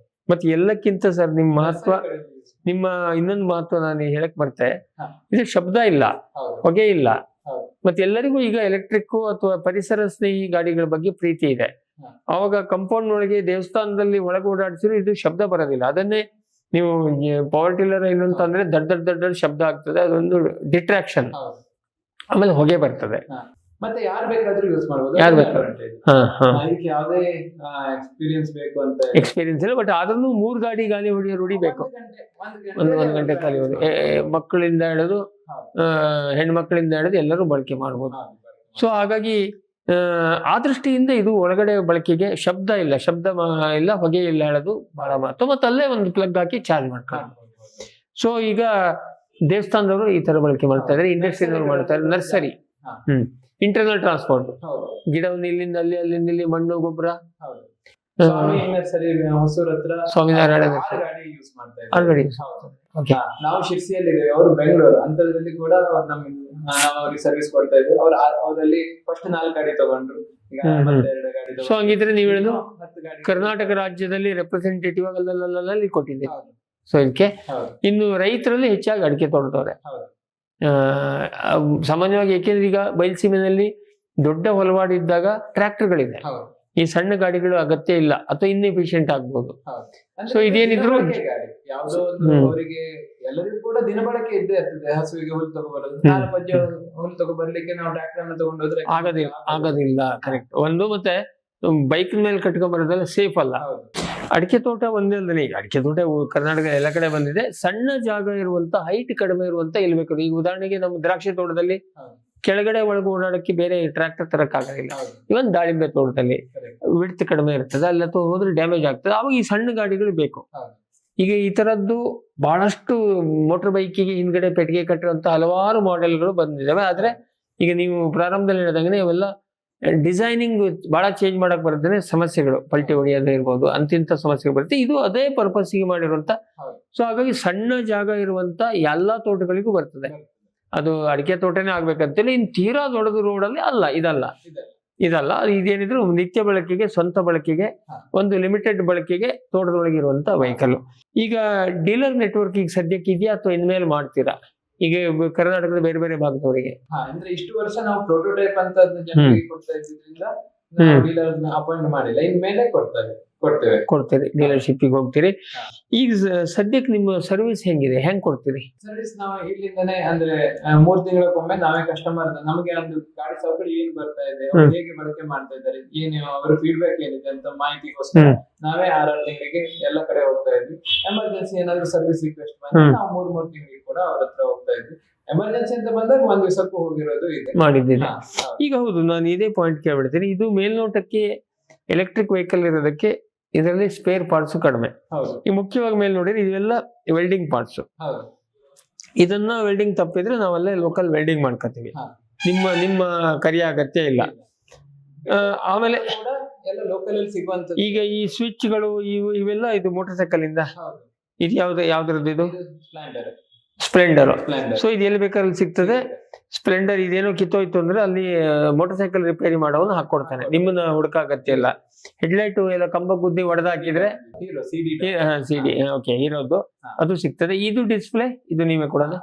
ಮತ್ತೆ ಎಲ್ಲಕ್ಕಿಂತ ಸರ್ ನಿಮ್ಮ ಮಹತ್ವ, ನಿಮ್ಮ ಇನ್ನೊಂದು ಮಹತ್ವ ನಾನು ಹೇಳಕ್ ಬರ್ತೇ, ಇದು ಶಬ್ದ ಇಲ್ಲ, ಹೊಗೆ ಇಲ್ಲ. ಮತ್ತೆ ಎಲ್ಲರಿಗೂ ಈಗ ಎಲೆಕ್ಟ್ರಿಕ್ ಅಥವಾ ಪರಿಸರ ಸ್ನೇಹಿ ಗಾಡಿಗಳ ಬಗ್ಗೆ ಪ್ರೀತಿ ಇದೆ. ಅವಾಗ ಕಾಂಪೌಂಡ್ ಒಳಗೆ ದೇವಸ್ಥಾನದಲ್ಲಿ ಒಳಗೆ ಓಡಾಡಿಸಿದ್ರೆ ಇದು ಶಬ್ದ ಬರೋದಿಲ್ಲ. ಅದನ್ನೇ ನೀವು ಪವರ್ ಟಿಲ್ಲರ್ ಏನು ಅಂತಂದ್ರೆ ದೊಡ್ಡ ಶಬ್ದ ಆಗ್ತದೆ, ಅದೊಂದು ಡಿಟ್ರಾಕ್ಷನ್. ಆಮೇಲೆ ಹೊಗೆ ಬರ್ತದೆ. ಮತ್ತೆ ಯಾರು ಬೇಕಾದ್ರೂ ಯೂಸ್ ಮಾಡಬಹುದು. ಯಾರು ಬೇಕಾದ್ರೂ. ಇದಕ್ಕೆ ಯಾವುದೇ ಎಕ್ಸ್ಪೀರಿಯನ್ಸ್ ಬೇಕು ಅಂತ ಎಕ್ಸ್ಪೀರಿಯನ್ಸ್ ಇಲ್ಲ, ಬಟ್ ಆದ್ರೂ 3 ಗಾಡಿ ಗಾಲಿ ರೂಢಿ ಬೇಕು. ಒಂದು ಗಂಟೆ ಕಲಿಯೋದು. ಮಕ್ಕಳಿಂದ ಹಿಡಿದು ಹೆಣ್ಮಕ್ಳಿಂದ ಹಿಡಿದು ಎಲ್ಲರೂ ಬಳಕೆ ಮಾಡ್ಬೋದು. ಸೊ ಹಾಗಾಗಿ ಆ ದೃಷ್ಟಿಯಿಂದ ಇದು ಒಳಗಡೆ ಬಳಕೆಗೆ ಶಬ್ದ ಇಲ್ಲ, ಹೊಗೆ ಇಲ್ಲ ಹೇಳೋದು ಬಹಳ ಮಹತ್ವ. ಮತ್ತೆ ಅಲ್ಲೇ ಒಂದು ಪ್ಲಗ್ ಹಾಕಿ ಚಾರ್ಜ್ ಮಾಡ್ಕೊಂಡು. ಸೊ ಈಗ ದೇವಸ್ಥಾನದವರು ಈ ತರ ಬಳಕೆ ಮಾಡ್ತಾ ಇದ್ದಾರೆ, ಇಂಡಸ್ಟ್ರಿಯಲ್ ಮಾಡ್ತಾ ಇದ್ದಾರೆ, ನರ್ಸರಿ, ಇಂಟರ್ನಲ್ ಟ್ರಾನ್ಸ್ಪೋರ್ಟ್, ಗಿಡವನ್ನು ಇಲ್ಲಿಂದ ಅಲ್ಲಿ, ಅಲ್ಲಿಂದ ಇಲ್ಲಿ, ಮಣ್ಣು ಗೊಬ್ಬರ, ಹೊಸೂರ್ ಹತ್ರ ಸ್ವಾಮಿನಾರಾಯಣ ಗಾಡಿ ಯೂಸ್ ಮಾಡ್ತಾ ಆಲ್ರೆಡಿ. ನಾವು ಶಿರ್ಸಿಯಲ್ಲಿ ಇದ್ದೇವೆ, ಅವರು ಬೆಂಗಳೂರು ಅಂತರದಲ್ಲಿ ಕೂಡ ನಾವು ಅವ್ರಿಗೆ ಸರ್ವಿಸ್ ಕೊಡ್ತಾ ಇದ್ವಿ. ಅವರಲ್ಲಿ ಫಸ್ಟ್ 4 ಗಾಡಿ ತಗೊಂಡ್ರು, ಈಗ ಮತ್ತೆ 2 ಗಾಡಿ. ಸೊ ಹಂಗಿದ್ರೆ ನೀವು ಹೇಳಿದ್ರು ಕರ್ನಾಟಕ ರಾಜ್ಯದಲ್ಲಿ ರೆಪ್ರೆಸೆಂಟೇಟಿವ್ ಅಲ್ಲಿ ಕೊಟ್ಟಿದೆ. ಸೊ ಇದಕ್ಕೆ ಇನ್ನು ರೈತರಲ್ಲಿ ಹೆಚ್ಚಾಗಿ ಅಡಿಕೆ ತೋಟದವ್ರೆ ಸಾಮಾನ್ಯವಾಗಿ. ಏಕೆಂದ್ರೆ ಈಗ ಬಯಲುಸೀಮೆನಲ್ಲಿ ದೊಡ್ಡ ಹೊಲವಾಡಿದ್ದಾಗ ಟ್ರ್ಯಾಕ್ಟರ್ಗಳಿದೆ, ಈ ಸಣ್ಣ ಗಾಡಿಗಳು ಅಗತ್ಯ ಇಲ್ಲ ಅಥವಾ ಇನ್ಎಫಿಷಿಯಂಟ್ ಆಗ್ಬೋದು. ಸೊ ಇದೇನಿದ್ರು ಯಾವುದೋ ಒಂದು ಅವರಿಗೆ ಎಲ್ಲರಿಗೂ ಕೂಡ ದಿನ ಬಳಕೆ ಇದ್ದೇ ಇರ್ತದೆ. ಹಸುವಿಗೆ ಹುಲ್ಲು ತಗೊಬರೋದು, 4 ಪಂಜೆ ಹುಲ್ಲು ತಗೊಬರ್ಲಿಕ್ಕೆ ನಾವು ಟ್ರ್ಯಾಕ್ಟರ್ ಅನ್ನ ತಗೊಂಡೋದ್ರೆ ಆಗೋದಿಲ್ಲ. ಕರೆಕ್ಟ್. ಒಂದು ಮತ್ತೆ ಬೈಕ್ ಮೇಲೆ ಕಟ್ಕೊಂಡ್ಬರೋದೆಲ್ಲ ಸೇಫ್ ಅಲ್ಲ. ಅಡಿಕೆ ತೋಟ ಒಂದೇ ಅಲ್ಲದೆ, ಈಗ ಅಡಿಕೆ ತೋಟ ಕರ್ನಾಟಕ ಎಲ್ಲ ಕಡೆ ಬಂದಿದೆ. ಸಣ್ಣ ಜಾಗ ಇರುವಂತ, ಹೈಟ್ ಕಡಿಮೆ ಇರುವಂತ ಇಲ್ಲಿ ಬೇಕು. ಈಗ ಉದಾಹರಣೆಗೆ ನಮ್ಮ ದ್ರಾಕ್ಷಿ ತೋಟದಲ್ಲಿ ಕೆಳಗಡೆ ಒಳಗೆ ಓಡಾಡಕ್ಕೆ ಬೇರೆ ಟ್ರ್ಯಾಕ್ಟರ್ ತರಕ್ ಆಗೋದಿಲ್ಲ. ಇವನ್ ದಾಳಿಂಬೆ ತೋಟದಲ್ಲಿ ವಿಡ್ತ್ ಕಡಿಮೆ ಇರ್ತದೆ, ಅಲ್ಲಿ ಹೋದ್ರೆ ಡ್ಯಾಮೇಜ್ ಆಗ್ತದೆ. ಅವಾಗ ಈ ಸಣ್ಣ ಗಾಡಿಗಳು ಬೇಕು. ಈಗ ಈ ತರದ್ದು ಬಹಳಷ್ಟು ಮೋಟರ್ ಬೈಕಿಗೆ ಹಿಂದ್ಗಡೆ ಪೆಟ್ಟಿಗೆ ಕಟ್ಟಿರುವಂತ ಹಲವಾರು ಮಾಡೆಲ್ಗಳು ಬಂದಿದ್ದಾವೆ. ಆದ್ರೆ ಈಗ ನೀವು ಪ್ರಾರಂಭದಲ್ಲಿ ಹೇಳಿದಂಗೆ ಇವೆಲ್ಲ ಡಿಸೈನಿಂಗ್ ಬಹಳ ಚೇಂಜ್ ಮಾಡಕ್ ಬರ್ತದೆ. ಸಮಸ್ಯೆಗಳು ಪಲ್ಟಿ ಹೊಡೆಯೋದೇ ಇರ್ಬೋದು, ಅಂತಿಂತ ಸಮಸ್ಯೆಗಳು ಬರುತ್ತೆ. ಇದು ಅದೇ ಪರ್ಪಸ್ಗೆ ಮಾಡಿರುವಂತ. ಸೊ ಹಾಗಾಗಿ ಸಣ್ಣ ಜಾಗ ಇರುವಂತ ಎಲ್ಲಾ ತೋಟಗಳಿಗೂ ಬರ್ತದೆ. ಅದು ಅಡಿಕೆ ತೋಟನೇ ಆಗ್ಬೇಕಂತೇಳಿ ಇನ್ ತೀರಾ ದೊಡ್ಡದು ರೋಡಲ್ಲಿ ಅಲ್ಲ, ಇದಲ್ಲ. ಇದೇನಿದ್ರು ನಿತ್ಯ ಬಳಕೆಗೆ, ಸ್ವಂತ ಬಳಕೆಗೆ, ಒಂದು ಲಿಮಿಟೆಡ್ ಬಳಕೆಗೆ ತೋಟದೊಳಗಿರುವಂತ ವೆಹಿಕಲ್. ಈಗ ಡೀಲರ್ ನೆಟ್ವರ್ಕ್ ಈಗ ಸದ್ಯಕ್ಕೆ ಇದೆಯಾ ಅಥವಾ ಇನ್ಮೇಲೆ ಮಾಡ್ತೀರಾ? ಈಗ ಕರ್ನಾಟಕದ ಬೇರೆ ಬೇರೆ ಭಾಗದವರಿಗೆ ಅಂದ್ರೆ ಇಷ್ಟು ವರ್ಷ ನಾವು ಪ್ರೋಟೋಟೈಪ್ ಅಂತ ಜನರಿಗೆ ಕೊಡ್ತಾ ಇದ್ದಿದ್ರಿಂದ ಡೀಲರ್ ಅಪಾಯಿಂಟ್ ಮಾಡಿಲ್ಲ, ಇನ್ಮೇಲೆ ಕೊಡ್ತೇವೆ. ಡೀಲರ್ಶಿಪ್ ಹೋಗ್ತೀರಿ. ಈಗ ಸದ್ಯಕ್ಕೆ ನಿಮ್ಮ ಸರ್ವಿಸ್ ಹೆಂಗ್ ಕೊಡ್ತೀರಿ? ಸರ್ವಿಸ್ ನಾವು ಇಲ್ಲಿಂದಾನೆ ಅಂದ್ರೆ 3 ತಿಂಗಳಕ್ಕೊಮ್ಮೆ ನಾವೇ ಕಸ್ಟಮರ್ ನಮಗೆ ಒಂದು ಗಾಡಿ ಸೌಕರ್ಯ ಏನ್ ಬರ್ತಾ ಇದೆ, ಹೇಗೆ ಬಳಕೆ ಮಾಡ್ತಾ ಇದ್ದಾರೆ, ಏನು ಅವರ ಫೀಡ್ಬ್ಯಾಕ್ ಏನಿದೆ ಅಂತ ಮಾಹಿತಿಗೋಸ್ಕರ ನಾವೇ 6 ತಿಂಗಳಿಗೆ ಎಲ್ಲ ಕಡೆ ಹೋಗ್ತಾ ಇದ್ವಿ. ಎಮರ್ಜೆನ್ಸಿ ಏನಾದ್ರು ಸರ್ವಿಸ್ ರಿಕ್ವೆಸ್ಟ್ ಬಂದ್ರೆ ನಾವು 3 ತಿಂಗಳಿಗೆ ಕೂಡ ಅವ್ರ ಹತ್ರ ಹೋಗ್ತಾ ಇದ್ವಿ. ಎಮರ್ಜೆನ್ಸಿ ಅಂತ ಬಂದಾಗ 1 ದಿವಸಕ್ಕೂ ಹೋಗಿರೋದು ಇದೆ, ಮಾಡಿದ್ದೀನಿ. ಈಗ ಹೌದು, ನಾನು ಇದೇ ಪಾಯಿಂಟ್ ಕೇಳ್ಬಿಡ್ತೀನಿ. ಇದು ಮೇಲ್ನೋಟಕ್ಕೆ ಎಲೆಕ್ಟ್ರಿಕ್ ವೆಹಿಕಲ್ ಇರೋದಕ್ಕೆ ಇದರಲ್ಲಿ ಸ್ಪೇರ್ ಪಾರ್ಟ್ಸ್ ಕಡಿಮೆ. ಈ ಮುಖ್ಯವಾಗಿ ಮೇಲೆ ನೋಡಿದ್ರೆ ಇವೆಲ್ಲ ವೆಲ್ಡಿಂಗ್ ಪಾರ್ಟ್ಸ್. ಇದನ್ನ ವೆಲ್ಡಿಂಗ್ ತಪ್ಪಿದ್ರೆ ನಾವಲ್ಲೇ ಲೋಕಲ್ ವೆಲ್ಡಿಂಗ್ ಮಾಡ್ಕೊತೀವಿ. ನಿಮ್ಮ ಕರಿಯ ಅಗತ್ಯ ಇಲ್ಲ. ಆಮೇಲೆ ಈಗ ಈ ಸ್ವಿಚ್ಗಳು ಇವೆಲ್ಲ ಇದು ಮೋಟರ್ ಸೈಕಲ್ ಇಂದ. ಇದು ಯಾವ್ದ್ರದ್ದು? ಇದು ಸ್ಪ್ಲೆಂಡರ್. ಸೊ ಇದು ಎಲ್ಲಿ ಬೇಕಾದ್ರೆ ಸಿಗ್ತದೆ. ಸ್ಪ್ಲೆಂಡರ್ ಇದೇನೋ ಕಿತ್ತೋಯ್ತು ಅಂದ್ರೆ ಅಲ್ಲಿ ಮೋಟರ್ ಸೈಕಲ್ ರಿಪೇರಿ ಮಾಡೋನು ಹಾಕೊಡ್ತಾನೆ, ನಿಮ್ಮನ್ನ ಹುಡುಕ ಅಗತ್ಯ ಇಲ್ಲ. ಹೆಡ್ಲೈಟ್ ಎಲ್ಲ ಕಂಬ ಗುದ್ದಿ ಹೊಡೆದಾಕಿದ್ರೆ ಸಿಡಿ ಓಕೆ ಹೀರೋದು ಅದು ಸಿಗ್ತದೆ. ಇದು ಡಿಸ್ಪ್ಲೇ ಇದು ನೀವೇ ಕೊಡೋದು?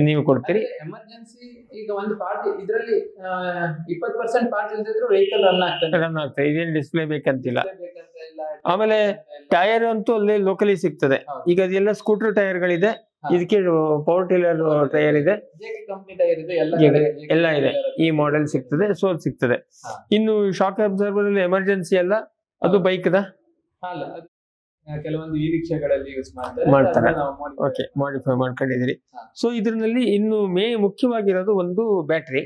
ನೀವು ಕೊಡ್ತೀರಿ. ಎಮರ್ಜೆನ್ಸಿ ಈಗ ಒಂದು ಪಾರ್ಟ್ ಇದರಲ್ಲಿ 20% ಪಾರ್ಟ್ ಇಲ್ದಿದ್ರು ವೆಹಿಕಲ್ ರನ್ ಆಗ್ತದೆ. ಇದೇನು ಡಿಸ್ಪ್ಲೇ ಬೇಕಂತಿಲ್ಲ. ಆಮೇಲೆ ಟೈರ್ ಅಂತೂ ಅಲ್ಲಿ ಲೋಕಲಿ ಸಿಗ್ತದೆ. ಈಗ ಅದೆಲ್ಲ ಸ್ಕೂಟರ್ ಟೈರ್ಗಳಿದೆ, ಇದಕ್ಕೆ ಪವರ್ ಟಿಲ್ಲರ್ ಟೈರ್ ಇದೆ, ಎಲ್ಲ ಇದೆ. ಈ ಮಾಡೆಲ್ ಸಿಗ್ತದೆ, ಸೊ ಸಿಗ್ತದೆ. ಇನ್ನು ಶಾಕ್ ಅಬ್ಸರ್ವರ್ ಅಲ್ಲಿ ಎಮರ್ಜೆನ್ಸಿ ಎಲ್ಲ ಅದು ಬೈಕ್ ಕೆಲವೊಂದು ಈ ರಿಕ್ಷಾಗಳಲ್ಲಿ ಯೂಸ್ ಮಾಡ್ತಾರೆ. ಓಕೆ, ಮಾಡಿಫೈ ಮಾಡ್ಕೊಂಡಿದ್ದೀರಿ. ಸೊ ಇದರಲ್ಲಿ ಇನ್ನು ಮುಖ್ಯವಾಗಿರೋದು ಒಂದು battery,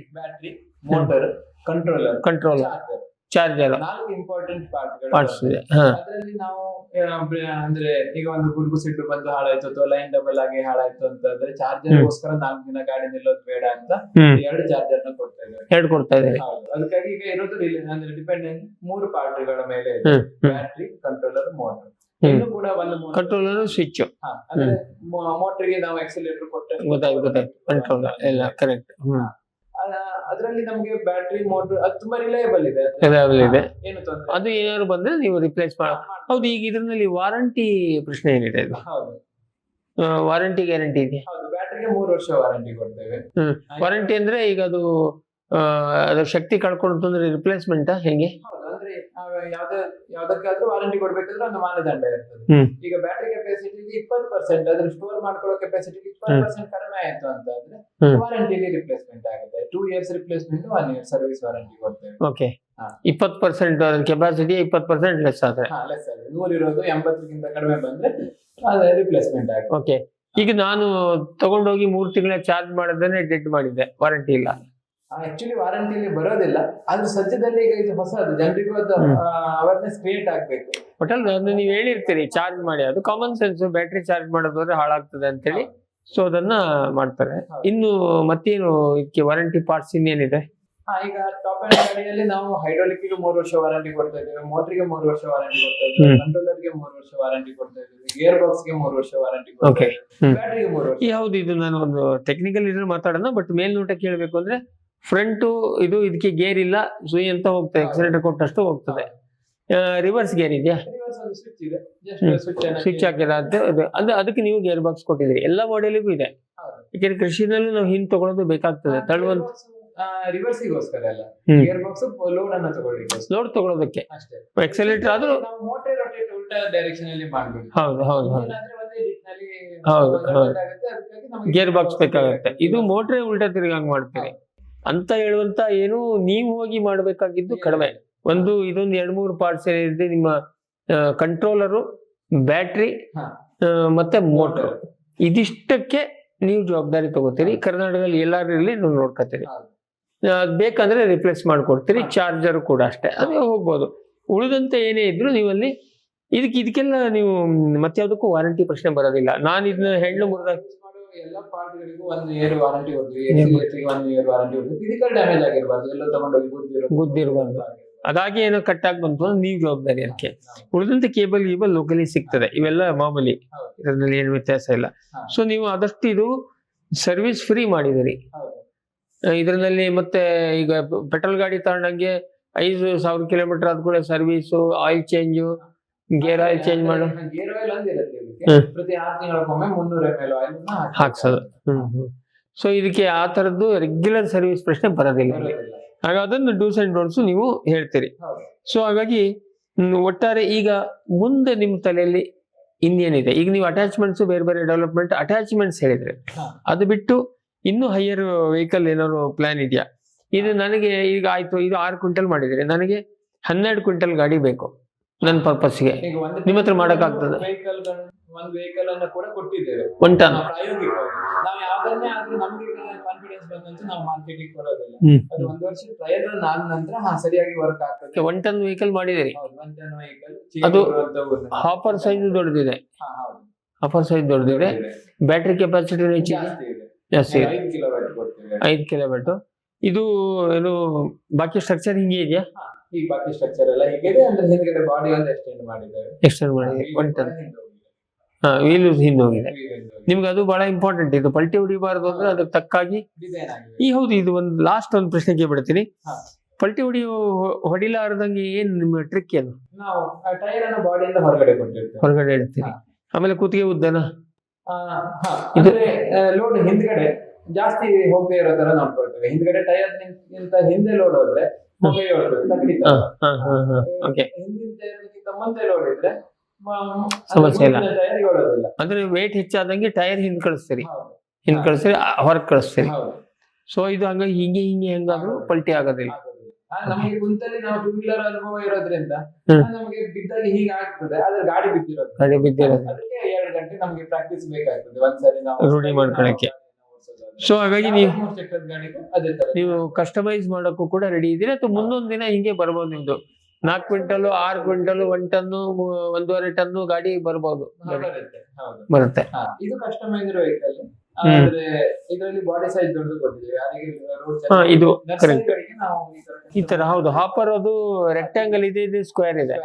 motor, controller, charger, 4 important parts ಇದೆ. ಅದರಲ್ಲಿ ನಾವು ಅಂದ್ರೆ ಈಗ ಒಂದು ಗುಡುಗು ಸಿಟ್ಟು ಬಂದು ಹಾಳಾಯ್ತು ಅಥವಾ ಲೈನ್ ಡಬಲ್ ಆಗಿ ಹಾಳಾಯ್ತು ಅಂತಂದ್ರೆ ಚಾರ್ಜರ್ಗೋಸ್ಕರ 4 ದಿನ ಗಾಡಿ ನಿಲ್ಲೋದು ಬೇಡ ಅಂತ 2 ಚಾರ್ಜರ್ ನ ಕೊಡ್ತಾ ಇದ್ದೇವೆ. ಅದಕ್ಕಾಗಿ ಈಗ ಇರೋದು ಅಂದ್ರೆ ಡಿಪೆಂಡೆಂಟ್ 3 ಪಾರ್ಟ್ಗಳ ಮೇಲೆ ಇದೆ: ಬ್ಯಾಟ್ರಿ, ಕಂಟ್ರೋಲರ್, ಮೋಟರ್. ಇನ್ನು ಕೂಡ ಒಂದು ಕಂಟ್ರೋಲರ್, ಸ್ವಿಚ್. ಅಂದ್ರೆ ಮೋಟರ್ಗೆ ನಾವು ಆಕ್ಸಿಲೇಟರ್ ಕೊಟ್ಟರೆ ಗೊತ್ತಾಯ್ತು, ಕಂಟ್ರೋಲರ್ ಎಲ್ಲ ಕರೆಕ್ಟ್. ಅದರಲ್ಲಿ ನಮಗೆ ಬ್ಯಾಟ್ರಿ, ಮೋಟರ್ ಅದು ತುಂಬಾ ರಿಲಯಬಲ್ ಇದೆ. ಏನು ತೊಂದರೆ ಅದು ಏನಾದ್ರು ಬಂದ್ರೆ ನೀವು ರಿಪ್ಲೇಸ್ ಮಾಡ. ಹೌದು, ಈಗ ಇದರಲ್ಲಿ ವಾರಂಟಿ ಪ್ರಶ್ನೆ ಏನಿದೆ? ಇದು ವಾರಂಟಿ ಗ್ಯಾರಂಟಿ ಇದೆ? ಹೌದು, ಬ್ಯಾಟ್ರಿಗೆ 3 ವರ್ಷ ವಾರಂಟಿ ಕೊಡ್ತೇವೆ. ವಾರಂಟಿ ಅಂದ್ರೆ ಈಗ ಅದು ಶಕ್ತಿ ಕಳ್ಕೊಂಡು ರಿಪ್ಲೇಸ್ಮೆಂಟ್ ಹೆಂಗೆ? ಅಂದ್ರೆ ಯಾವ್ದಕ್ಕಾದ್ರೂ ವಾರಂಟಿ ಕೊಡ್ಬೇಕಾದ್ರೆ ಒಂದು ಮಾನದಂಡ ಇರ್ತದೆ. ಹ್ಮ್. ಈಗ ಬ್ಯಾಟರಿ ಕೆಪಾಸಿಟಿ 20%, ಅದ್ರ ಸ್ಟೋರ್ ಮಾಡ್ಕೊಳ್ಳೋ ಕೆಪಾಸಿಟಿ 20% ಕಡಿಮೆ ಆಯ್ತು ಅಂತ ಅಂದ್ರೆ ಹ್ಮ್. ವಾರಂಟಿಲಿ ರಿಪ್ಲೇಸ್ಮೆಂಟ್ ಆಗುತ್ತೆ. 2 years replacement, 1 year service warranty ಕೊಡ್ತೇವೆ. ಓಕೆ. ಹಾ. 20% ಕೆಪಾಸಿಟಿ 20% ಲೆಸ್ ಆದ್ರೆ ಲೆಸ್ ಆದ್ರೆ 100 ಇರೋದು 80 ಕಡಿಮೆ ಬಂದ್ರೆ ಅದು ರಿಪ್ಲೇಸ್ಮೆಂಟ್ ಆಗುತ್ತೆ. ಓಕೆ. ಈಗ ನಾನು ತಗೊಂಡೋಗಿ 3 ತಿಂಗಳ ಚಾರ್ಜ್ ಮಾಡಿದ್ರೆ ಡೆಡ್ ಮಾಡಿದ್ದೆ, ವಾರಂಟಿ ಇಲ್ಲ. ಆಕ್ಚುಲಿ ವಾರಂಟಿಲಿ ಬರೋದಿಲ್ಲ, ಆದ್ರೆ ಸದ್ಯದಲ್ಲಿ ಈಗ ಇದು ಹೊಸದು, ಜನರಿಗೂ ಅದು ಅವೇರ್ನೆಸ್ ಕ್ರಿಯೇಟ್ ಆಗ್ಬೇಕು. ಒಟ್ಟಲ್ಲಿ ಅದನ್ನ ನೀವು ಹೇಳಿರ್ತೀರಿ ಚಾರ್ಜ್ ಮಾಡಿ, ಅದು ಕಾಮನ್ ಸೆನ್ಸ್. ಬ್ಯಾಟ್ರಿ ಚಾರ್ಜ್ ಮಾಡೋದ್ರೆ ಹಾಳಾಗ್ತದೆ ಅಂತ ಹೇಳಿ ಸೊ ಅದನ್ನ ಮಾಡ್ತಾರೆ. ಇನ್ನು ಮತ್ತೇನು ಇದಕ್ಕೆ ವಾರಂಟಿ ಪಾರ್ಟ್ಸ್ ಇನ್ನೇನಿದೆ? ಈಗ ಟಾಪ್ ಅಂಡ್ ಗಾಡಿಯಲ್ಲಿ ನಾವು ಹೈಡ್ರಾಲಿಕ್ 3 ವರ್ಷ ವಾರಂಟಿ ಕೊಡ್ತಾ ಇದ್ದೇವೆ, ಮೋಟರ್ಗೆ 3 ವರ್ಷ ವಾರಂಟಿ ಕೊಡ್ತಾ ಇದ್ದೇವೆ, ಕಂಟ್ರೋಲರ್ಗೆ 3 ವರ್ಷ ವಾರಂಟಿ ಕೊಡ್ತಾ ಇದ್ದೇವೆ, ಗೇರ್ ಬಾಕ್ಸ್ ಗೆ 3 ವರ್ಷ ವಾರಂಟಿ ಕೊಡ್ತಾ ಇದ್ದೇವೆ, ಬ್ಯಾಟರಿಗೆ 3 ವರ್ಷ. ಯಾವ್ದು ಇದು? ನಾನು ಒಂದು ಟೆಕ್ನಿಕಲ್ ಇದ್ರೆ ಮಾತಾಡೋಣ, ಬಟ್ ಮೇಲ್ನೋಟ ಕೇಳಬೇಕು ಅಂದ್ರೆ ಫ್ರಂಟ್ ಇದು ಇದಕ್ಕೆ ಗೇರ್ ಇಲ್ಲ, ಸುಯಿ ಅಂತ ಹೋಗ್ತದೆ, ಎಕ್ಸಲೇಟರ್ ಕೊಟ್ಟಷ್ಟು ಹೋಗ್ತದೆ. ರಿವರ್ಸ್ ಗೇರ್ ಇದೆಯಾ? ರಿವರ್ಸ್ ಒಂದು ಸ್ವಿಚ್ ಇದೆ, ಜಸ್ಟ್ ಸ್ವಿಚ್ ಹಾಕಿರ ಅಂತ ಅದಕ್ಕೆ ನೀವು ಗೇರ್ ಬಾಕ್ಸ್ ಕೊಟ್ಟಿದ್ದೀರಿ. ಎಲ್ಲ ಮಾಡೆಲಿಗೂ ಇದೆ. ಯಾಕೆಂದ್ರೆ ಕೃಷಿನಲ್ಲೂ ನಾವು ಹಿಂದ್ ತಗೊಳ್ಳೋದು ಬೇಕಾಗ್ತದೆ, ತಳ್ಳುವಂತ ರಿವರ್ಸಿಗೋಸ್ಕರ ಅಲ್ಲ, ಗೇರ್ ಬಾಕ್ಸ್ ಲೋಡ್ ಅನ್ನ ತಗೊಳ್ಳಿಕ್ಕೆ, ಲೋಡ್ ತಗೊಳ್ಳೋದಕ್ಕೆ ಅಷ್ಟೇ. ಎಕ್ಸಲೇಟರ್ ಆದ್ರೂ ನಾವು ಮೋಟರ್ ರೊಟೇಟ್ ಉಲ್ಟಾ ಡೈರೆಕ್ಷನ್ ಅಲ್ಲಿ ಮಾಡ್ಬೇಕು. ಹೌದು ಹೌದು ಹೌದು ಒಂದೇ ದಿಕ್ಕಿನಲ್ಲಿ ಹೌದು ಹೌದು ಆಗುತ್ತೆ, ಅದಕ್ಕಾಗಿ ನಮಗೆ ಗೇರ್ ಬಾಕ್ಸ್ ಬೇಕಾಗುತ್ತೆ. ಇದು ಮೋಟ್ರೆ ಉಲ್ಟಾ ತಿರುಗಂಗ್ ಮಾಡ್ತೀರಿ ಅಂತ ಹೇಳುವಂತ ಏನು ನೀವು ಹೋಗಿ ಮಾಡಬೇಕಾಗಿದ್ದು ಕಡಿಮೆ. ಇದೊಂದು 2-3 ಪಾರ್ಟ್ಸ್ ಏನಿದೆ, ನಿಮ್ಮ ಕಂಟ್ರೋಲರು, ಬ್ಯಾಟ್ರಿ ಮತ್ತೆ ಮೋಟರ್, ಇದಿಷ್ಟಕ್ಕೆ ನೀವು ಜವಾಬ್ದಾರಿ ತಗೋತೀರಿ. ಕರ್ನಾಟಕದಲ್ಲಿ ಎಲ್ಲಾರು ಇರಲಿ ನೀವು ನೋಡ್ಕೊತೀರಿ. ಬೇಕಂದ್ರೆ ರಿಪ್ಲೇಸ್ ಮಾಡ್ಕೊಡ್ತೀರಿ. ಚಾರ್ಜರ್ ಕೂಡ ಅಷ್ಟೇ, ಅದೇ ಹೋಗ್ಬೋದು. ಉಳಿದಂತೆ ಏನೇ ಇದ್ರು ನೀವಲ್ಲಿ ಇದಕ್ಕೆಲ್ಲ ನೀವು ಮತ್ತೆ ಯಾವ್ದಕ್ಕೂ ವಾರಂಟಿ ಪ್ರಶ್ನೆ ಬರೋದಿಲ್ಲ. ನಾನು ಇದನ್ನ ಹೆಣ್ಣು ಮುರಿದ ಎಲ್ಲ ಪಾರ್ಟ್ಗಳಿಗೂ 1 year ವಾರಂಟಿ ಕೊಡ್ತೀವಿ, 1 year ವಾರಂಟಿ ಕೊಡ್ತೀವಿ. ಫಿಸಿಕಲ್ ಡ್ಯಾಮೇಜ್ ಆಗಿರಬಾರ್ದು, ಎಲ್ಲ ತಗೊಂಡೋಗಿ ಗುದ್ದಿರಬಾರ್ದು. ಅದಾಗಿ ಏನೋ ಕಟ್ಟಾಗಿ ಬಂತು ನೀವು ಜವಾಬ್ದಾರಿ ಅದಕ್ಕೆ. ಉಳಿದಂತೆ ಕೇಬಲ್ ಲೋಕಲಿ ಸಿಗ್ತದೆ, ಇವೆಲ್ಲ ಮಾಮೂಲಿ, ಇದರಲ್ಲಿ ಏನು ವ್ಯತ್ಯಾಸ ಇಲ್ಲ. ಸೊ ನೀವು ಆದಷ್ಟು ಇದು ಸರ್ವಿಸ್ ಫ್ರೀ ಮಾಡಿದಿರಿ ಇದರಲ್ಲಿ. ಮತ್ತೆ ಈಗ ಪೆಟ್ರೋಲ್ ಗಾಡಿ ತಗೊಂಡಂಗೆ 5,000 ಕಿಲೋಮೀಟರ್ ಆದ ಕೂಡ service, oil change, gear oil change ಮಾಡು, ಗೇರ್ ಆಯಿಲ್ ಒಂದಿರುತ್ತೆ, ಪ್ರತಿ 6 ತಿಂಗಳಿಗೊಮ್ಮೆ 300 ml ಆಯಿಲ್ ಹಾಕ್ಸೋದು. ಸೊ ಇದಕ್ಕೆ ಆ ತರದ್ದು ರೆಗ್ಯುಲರ್ ಸರ್ವಿಸ್ ಪ್ರಶ್ನೆ ಬರೋದಿಲ್ಲ. ಹಾಗಾಗಿ ಅದನ್ನು ಡೂಸ್ ಅಂಡ್ ಡೋಂಟ್ಸ್ ನೀವು ಹೇಳ್ತೀರಿ. ಸೊ ಹಾಗಾಗಿ ಒಟ್ಟಾರೆ ಈಗ ಮುಂದೆ ನಿಮ್ಮ ತಲೆಯಲ್ಲಿ ಇನ್ನೇನಿದೆ? ಈಗ ನೀವು ಅಟ್ಯಾಚ್ಮೆಂಟ್ಸ್ ಬೇರೆ ಬೇರೆ ಡೆವಲಪ್ಮೆಂಟ್ ಅಟ್ಯಾಚ್ಮೆಂಟ್ಸ್ ಹೇಳಿದ್ರೆ, ಅದು ಬಿಟ್ಟು ಇನ್ನೂ ಹೈಯರ್ ವೆಹಿಕಲ್ ಏನಾದ್ರು ಪ್ಲಾನ್ ಇದೆಯಾ? ಇದು ನನಗೆ ಈಗ ಆಯ್ತು, ಇದು 6 ಕ್ವಿಂಟಲ್ ಮಾಡಿದ್ರೆ ನನಗೆ 12 ಕ್ವಿಂಟಲ್ ಗಾಡಿ ಬೇಕು ನನ್ನ ಪರ್ಪಸ್ಗೆ, ನಿಮ್ಮ ಹತ್ರ ಮಾಡಕ್ಕಾಗ್ತದೆ? ಒಂದು ವೆಹಿಕಲ್ ಅನ್ನು ಕೂಡ ಕೊಟ್ಟಿದ್ದೇವೆ, 1 ಟನ್ ಪ್ರಾಯೋಗಿಕವಾಗಿ. ನಾವು ಯಾವ್ದನ್ನೇ ಆದ್ರೂ ನಮ್ಗೆ ಕಾನ್ಫಿಡೆನ್ಸ್ ಬಂದಂತ ನಾವು ಮಾರ್ಕೆಟಿಂಗ್ ಕೊಡೋದಿಲ್ಲ. ಅದು 1 ವರ್ಷ ಟ್ರಯಲ್ ರನ್ ಆದ ನಂತರ ಸರಿಯಾಗಿ ವರ್ಕ್ ಆಗ್ತದೆ. 1 ಟನ್ ವೆಹಿಕಲ್ ಮಾಡಿದಿರಿ. 1 ಟನ್ ವೆಹಿಕಲ್ ಅದು ಹಾಪರ್ ಸೈಜ್ ದೊಡ್ಡದಿದೆ, ಹಾಪರ್ ಸೈಜ್ ದೊಡ್ಡದಿದೆ. ಬ್ಯಾಟ್ರಿ ಕೆಪಾಸಿಟಿ ಹೆಚ್ಚಿದೆ, ಜಾಸ್ತಿ ಇದೆ, 5 ಕಿಲೋವ್ಯಾಟ್ ಕೊಡ್ತೇವೆ. 5 ಕಿಲೋವ್ಯಾಟ್. ಇದು ಏನು ಬಾಕಿ ಸ್ಟ್ರಕ್ಚರ್ ಹಿಂಗೆ ಇದೆಯಾ? ಈ ಬಾಕಿ ಸ್ಟ್ರಕ್ಚರ್ ಎಲ್ಲ ಹೀಗಿದೆ, ಅಂದ್ರೆ ಹಿಂದ್ಗಡೆ ಬಾಡಿ ಒಂದು ಎಕ್ಸ್ಟೆಂಡ್ ಮಾಡಿದ್ದೇವೆ. ಎಕ್ಸ್ಟೆಂಡ್ ಮಾಡಿದೆ 1 ಟನ್. ವೀಲ್ ಹಿಂದೆ ಹೋಗಿದೆ. ನಿಮ್ಗೆ ಅದು ಬಹಳ ಇಂಪಾರ್ಟೆಂಟ್. ಇದು ಪಲ್ಟಿ ಹೊಡಿಬಾರ್ದು ಅಂದ್ರೆ ಅದಕ್ಕೆ ತಕ್ಕಾಗಿ ಡಿಸೈನ್ ಆಗಿದೆ. ಈ ಹೌದು, ಇದು ಒಂದು ಲಾಸ್ಟ್ ಒಂದು ಪ್ರಶ್ನೆ ಕೇಳ್ಬಿಡ್ತೀನಿ. ಪಲ್ಟಿ ಹೊಡಿಲಾರ್ದಂಗೆ ಏನ್ ನಿಮ್ಮ ಟ್ರಿಕ್ ಏನು? ನಾವು ಟೈರ್ ಅನ್ನು ಬಾಡಿಯಿಂದ ಹೊರಗಡೆ ಕೊಟ್ಟಿರ್ತೇವೆ, ಹೊರಗಡೆ ಇಡ್ತೀರಿ. ಆಮೇಲೆ ಕುತ್ತಿಗೆ ಉದ್ದನ ಅಂದ್ರೆ ಲೋಡ್ ಹಿಂದ್ಗಡೆ ಜಾಸ್ತಿ ಹೋಗದೆ ಇರೋ ತರ ನೋಡ್ಕೊಳ್ತೇವೆ. ಹಿಂದ್ಗಡೆ ಟೈರ್ ಹಿಂದೆ ಲೋಡ್ ಹೋದ್ರೆ ಹೊಗೆ ಹೊರಡ್ತದೆ, ತಗಲಿತ. ಹಿಂದಿನ ಟೈರ್ಗಿಂತ ಮುಂದೆ ಲೋಡ್ ಇದ್ರೆ ಸಮಸ್ಯೆ ಇಲ್ಲ. ಟೈರ್ ಓಡೋದಿಲ್ಲ. ಅಂದ್ರೆ ವೇಟ್ ಹೆಚ್ಚಾದಂಗೆ ಟೈರ್ ಹಿಂದ್ ಕಳಿಸ್ತೀರಿ, ಹೊರಗೆ ಕಳಿಸ್ತೀರಿ. ಸೊ ಇದು ಹಂಗಾಗಿ ಹಿಂಗೆ ಹೆಂಗಾದ್ರೂ ಪಲ್ಟಿ ಆಗೋದಿಲ್ಲ. ನಮಗೆ ಕುಂತಲ್ಲಿ ನಾವು 2 ವೀಲರ್ ಅನುಭವ ಇರೋದ್ರಿಂದ ನಮಗೆ ಬಿದ್ದಾಗ ಹೀಗೆ ಆಗ್ತದೆ, ಆದ್ರೆ ಗಾಡಿ ಬಿದ್ದಿರೋದು ಅದಕ್ಕೆ 2 ಗಂಟೆ ನಮಗೆ ಪ್ರಾಕ್ಟೀಸ್ ಬೇಕಾಗ್ತದೆ ಒಂದ್ಸರಿ ನಾವು ರೂಢಿ ಮಾಡ್ಕೊಳಕ್ಕೆ. ಸೊ ಹಾಗಾಗಿ ನೀವು ಕಸ್ಟಮೈಸ್ ಮಾಡೋಕ್ಕೂ ಕೂಡ ರೆಡಿ ಇದ್ದೀರಿ, ಅಥವಾ ಮುಂದೊಂದ್ ದಿನ ಹಿಂಗೆ ಬರ್ಬೋದು ನಿಮ್ದು 4 ಕ್ವಿಂಟಲ್ 6 ಕ್ವಿಂಟಲ್ 1 ಟನ್ನು 1.5 ಟನ್ನು ಗಾಡಿ ಬರ್ಬೋದು, ಬರುತ್ತೆ. ಇದು ಕಸ್ಟಮೈಸ್ಡ್ ವೆಹಿಕಲ್. ಆದ್ರೆ ಇದರಲ್ಲಿ ಬಾಡಿ ಸೈಜ್ ದೊಡ್ಡದು ಕೊಟ್ಟಿದ್ದೀವಿ. ಯಾರಿಗೆ ಇದು ಈ ತರ ಹೌದು. ಹಾಪರ್ ಅದು ರೆಕ್ಟ್ಯಾಂಗಲ್ ಇದೆ, ಇದು ಸ್ಕ್ವೇರ್ ಇದೆ.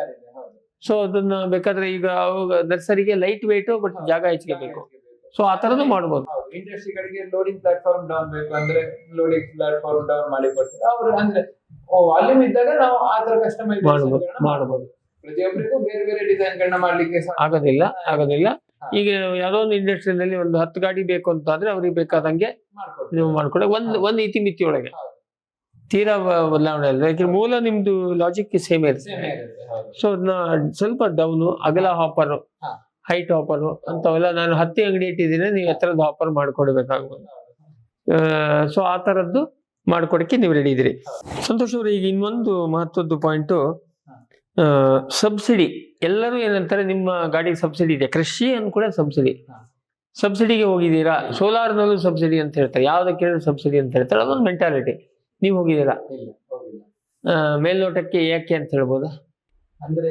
ಸೊ ಅದನ್ನ ಬೇಕಾದ್ರೆ ಈಗ ನರ್ಸರಿಗೆ ಲೈಟ್ ವೇಟ್ ಬಟ್ ಜಾಗ ಹೆಚ್ಚಿಗೆ ಬೇಕು. ಸೊ ಆ ತರದ್ದು ಮಾಡ್ಬೋದು. ಇಂಡಸ್ಟ್ರಿಗಳಿಗೆ ಲೋಡಿಂಗ್ ಪ್ಲಾಟ್ಫಾರ್ಮ್ ಡೌನ್ ಬೇಕು ಅಂದ್ರೆ ಲೋಡಿಂಗ್ ಪ್ಲಾಟ್ಫಾರ್ಮ್ ಡೌನ್ ಮಾಡಿ ಕೊಡ್ತೀವಿ ಅವ್ರು. ಅಂದ್ರೆ ವಾಲ್ಯೂಮ್ ಇದ್ದಾಗ ನಾವು ಆ ತರ ಕಸ್ಟಮೈಸ್ ಮಾಡಬಹುದು. ಪ್ರತಿಯೊಬ್ಬರಿಗೂ ಬೇರೆ ಬೇರೆ ಡಿಸೈನ್ ಗಳನ್ನ ಮಾಡ್ಲಿಕ್ಕೆ ಆಗೋದಿಲ್ಲ. ಈಗ ಯಾವ್ದೋ ಒಂದು ಇಂಡಸ್ಟ್ರಿಯಲ್ಲಿ ಒಂದು 10 ಗಾಡಿ ಬೇಕು ಅಂತ ಆದ್ರೆ ಅವ್ರಿಗೆ ಬೇಕಾದಂಗೆ ನೀವು ಮಾಡ್ಕೊಡಿ, ಒಂದ್ ಇತಿಮಿತಿ ಒಳಗೆ. ತೀರಾ ಬದಲಾವಣೆ ಅಲ್ಲ, ಯಾಕಂದ್ರೆ ಮೂಲ ನಿಮ್ದು ಲಾಜಿಕ್ ಸೇಮ್ ಇರುತ್ತೆ. ಸೊ ಅದನ್ನ ಸ್ವಲ್ಪ ಡೌನು, ಅಗಲ ಹಾಪರ್, ಹಾ. ಹೈಟ್ ಹಾಪರ್ ಅಂತವೆಲ್ಲ ನಾನು 10 ಅಂಗಡಿ ಇಟ್ಟಿದ್ದೀನಿ, ನೀವು ಎತ್ತರದ ಹಾಪರ್ ಮಾಡ್ಕೊಡ್ಬೇಕಾಗ್ಬೋದು. ಸೊ ಆ ತರದ್ದು ಮಾಡ್ಕೊಡಕ್ಕೆ ನೀವು ರೆಡಿ ಇದ್ದೀರಿ. ಸಂತೋಷ್ ಅವರು, ಈಗ ಇನ್ನೊಂದು ಮಹತ್ವದ ಪಾಯಿಂಟು, ಸಬ್ಸಿಡಿ. ಎಲ್ಲರೂ ಏನಂತಾರೆ, ನಿಮ್ಮ ಗಾಡಿಗೆ ಸಬ್ಸಿಡಿ ಇದೆ, ಕೃಷಿ ಕೂಡ ಸಬ್ಸಿಡಿ. ಸಬ್ಸಿಡಿಗೆ ಹೋಗಿದ್ದೀರಾ? ಸೋಲಾರ್ನಲ್ಲೂ ಸಬ್ಸಿಡಿ ಅಂತ ಹೇಳ್ತಾರೆ, ಯಾವ್ದಕ್ಕೆ ಸಬ್ಸಿಡಿ ಅಂತ ಹೇಳ್ತಾರೆ, ಅದೊಂದು ಮೆಂಟಾಲಿಟಿ. ನೀವು ಹೋಗಿದ್ದೀರಾ? ಮೇಲ್ನೋಟಕ್ಕೆ ಯಾಕೆ ಅಂತ ಹೇಳ್ಬೋದಾ? ಅಂದ್ರೆ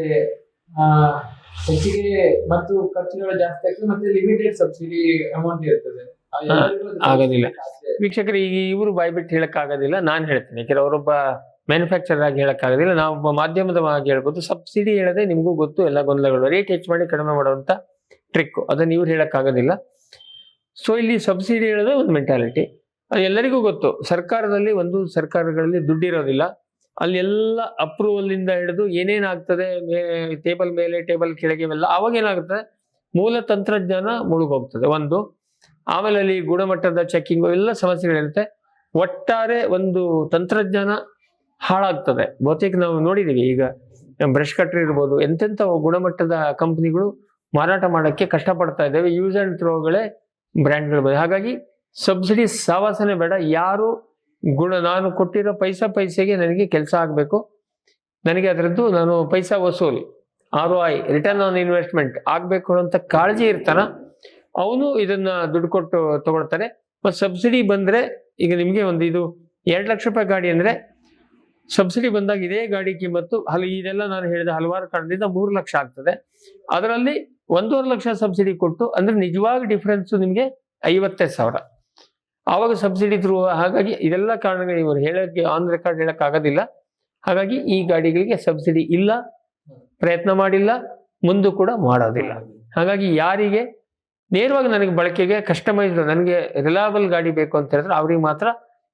ಹೆಚ್ಚಿಗೆ ಮತ್ತು ಖರ್ಚುಗಳು ಜಾಸ್ತಿ ಆಗ್ತದೆ, ಮತ್ತೆ ಲಿಮಿಟೆಡ್ ಸಬ್ಸಿಡಿ ಅಮೌಂಟ್ ಇರ್ತದೆ. ಆಗೋದಿಲ್ಲ ವೀಕ್ಷಕರು, ಈಗ ಇವರು ಬಾಯ್ಬಿಟ್ಟು ಹೇಳಕ್ ಆಗೋದಿಲ್ಲ, ನಾನು ಹೇಳ್ತೀನಿ. ಯಾಕಂದ್ರೆ ಅವರೊಬ್ಬ ಮ್ಯಾನುಫ್ಯಾಕ್ಚರರ್ ಆಗಿ ಹೇಳಕ್ ಆಗೋದಿಲ್ಲ, ನಾವು ಒಬ್ಬ ಮಾಧ್ಯಮದವಾಗಿ ಹೇಳ್ಬೋದು. ಸಬ್ಸಿಡಿ ಹೇಳದೆ ನಿಮಗೂ ಗೊತ್ತು ಎಲ್ಲ ಗೊಂದಲಗಳು, ರೇಟ್ ಹೆಚ್ಚು ಮಾಡಿ ಕಡಿಮೆ ಮಾಡುವಂತ ಟ್ರಿಕ್, ಅದನ್ನ ಇವ್ರು ಹೇಳಕ್ ಆಗೋದಿಲ್ಲ. ಸೊ ಇಲ್ಲಿ ಸಬ್ಸಿಡಿ ಹೇಳೋದು ಒಂದು ಮೆಂಟಾಲಿಟಿ, ಅದು ಎಲ್ಲರಿಗೂ ಗೊತ್ತು. ಸರ್ಕಾರಗಳಲ್ಲಿ ದುಡ್ಡಿರೋದಿಲ್ಲ, ಅಲ್ಲಿ ಎಲ್ಲ ಅಪ್ರೂವಲ್ ಇಂದ ಹಿಡಿದು ಏನೇನಾಗ್ತದೆ, ಟೇಬಲ್ ಮೇಲೆ ಟೇಬಲ್ ಕೆಳಗೆ ಎಲ್ಲ, ಅವಾಗ ಏನಾಗ್ತದೆ, ಮೂಲ ತಂತ್ರಜ್ಞಾನ ಮುಳುಗೋಗ್ತದೆ ಒಂದು. ಆಮೇಲೆ ಅಲ್ಲಿ ಗುಣಮಟ್ಟದ ಚೆಕ್ಕಿಂಗ್ ಎಲ್ಲ ಸಮಸ್ಯೆಗಳಿರುತ್ತೆ. ಒಟ್ಟಾರೆ ಒಂದು ತಂತ್ರಜ್ಞಾನ ಹಾಳಾಗ್ತದೆ. ಬಹುತೇಕ ನಾವು ನೋಡಿದೀವಿ, ಈಗ ಬ್ರಷ್ ಕಟ್ರ್ ಇರ್ಬೋದು, ಎಂತೆಂಥ ಗುಣಮಟ್ಟದ ಕಂಪ್ನಿಗಳು ಮಾರಾಟ ಮಾಡೋಕ್ಕೆ ಕಷ್ಟಪಡ್ತಾ ಇದ್ದೇವೆ, ಯೂಸ್ ಅಂಡ್ ಥ್ರೋಗಳೇ ಬ್ರ್ಯಾಂಡ್ಗಳು ಬಂದಿವೆ. ಹಾಗಾಗಿ ಸಬ್ಸಿಡಿ ಸಾವಾಸನೆ ಬೇಡ. ಯಾರು ನಾನು ಕೊಟ್ಟಿರೋ ಪೈಸೆಗೆ ನನಗೆ ಕೆಲಸ ಆಗಬೇಕು, ನನಗೆ ಅದರದ್ದು ನಾನು ಪೈಸಾ ವಸೂಲಿ, ROI, ರಿಟರ್ನ್ ಆನ್ ಇನ್ವೆಸ್ಟ್ಮೆಂಟ್ ಆಗಬೇಕು ಅಂತ ಕಾಳಜಿ ಇರ್ತಾನ, ಅವನು ಇದನ್ನ ದುಡ್ಡು ಕೊಟ್ಟು ತಗೊಳ್ತಾರೆ. ಮತ್ತು ಸಬ್ಸಿಡಿ ಬಂದ್ರೆ, ಈಗ ನಿಮಗೆ ಒಂದು ಇದು 2 ಲಕ್ಷ ರೂಪಾಯಿ ಗಾಡಿ ಅಂದ್ರೆ ಸಬ್ಸಿಡಿ ಬಂದಾಗ ಇದೇ ಗಾಡಿ ಕಿಮ್ಮತ್ತು ಇದೆಲ್ಲ ನಾನು ಹೇಳಿದ ಹಲವಾರು ಕಾರಣದಿಂದ 3 ಲಕ್ಷ ಆಗ್ತದೆ. ಅದರಲ್ಲಿ 1.5 ಲಕ್ಷ ಸಬ್ಸಿಡಿ ಕೊಟ್ಟು, ಅಂದ್ರೆ ನಿಜವಾಗಿ ಡಿಫ್ರೆನ್ಸ್ ನಿಮಗೆ 55,000 ಆವಾಗ ಸಬ್ಸಿಡಿ ಥ್ರೂ. ಹಾಗಾಗಿ ಇದೆಲ್ಲ ಕಾರಣಗಳು ಇವರು ಹೇಳಕ್ಕೆ ಆನ್ ರೆಕಾರ್ಡ್ ಹೇಳಕ್ ಆಗೋದಿಲ್ಲ. ಹಾಗಾಗಿ ಈ ಗಾಡಿಗಳಿಗೆ ಸಬ್ಸಿಡಿ ಇಲ್ಲ, ಪ್ರಯತ್ನ ಮಾಡಿಲ್ಲ, ಮುಂದೆ ಕೂಡ ಮಾಡೋದಿಲ್ಲ. ಹಾಗಾಗಿ ಯಾರಿಗೆ ನೇರವಾಗಿ ನನಗೆ ಬಳಕೆಗೆ ಕಸ್ಟಮೈಸ್ಡ್, ನನಗೆ ರಿಲಯಬಲ್ ಗಾಡಿ ಬೇಕು ಅಂತ ಹೇಳಿದ್ರೆ ಅವ್ರಿಗೆ ಮಾತ್ರ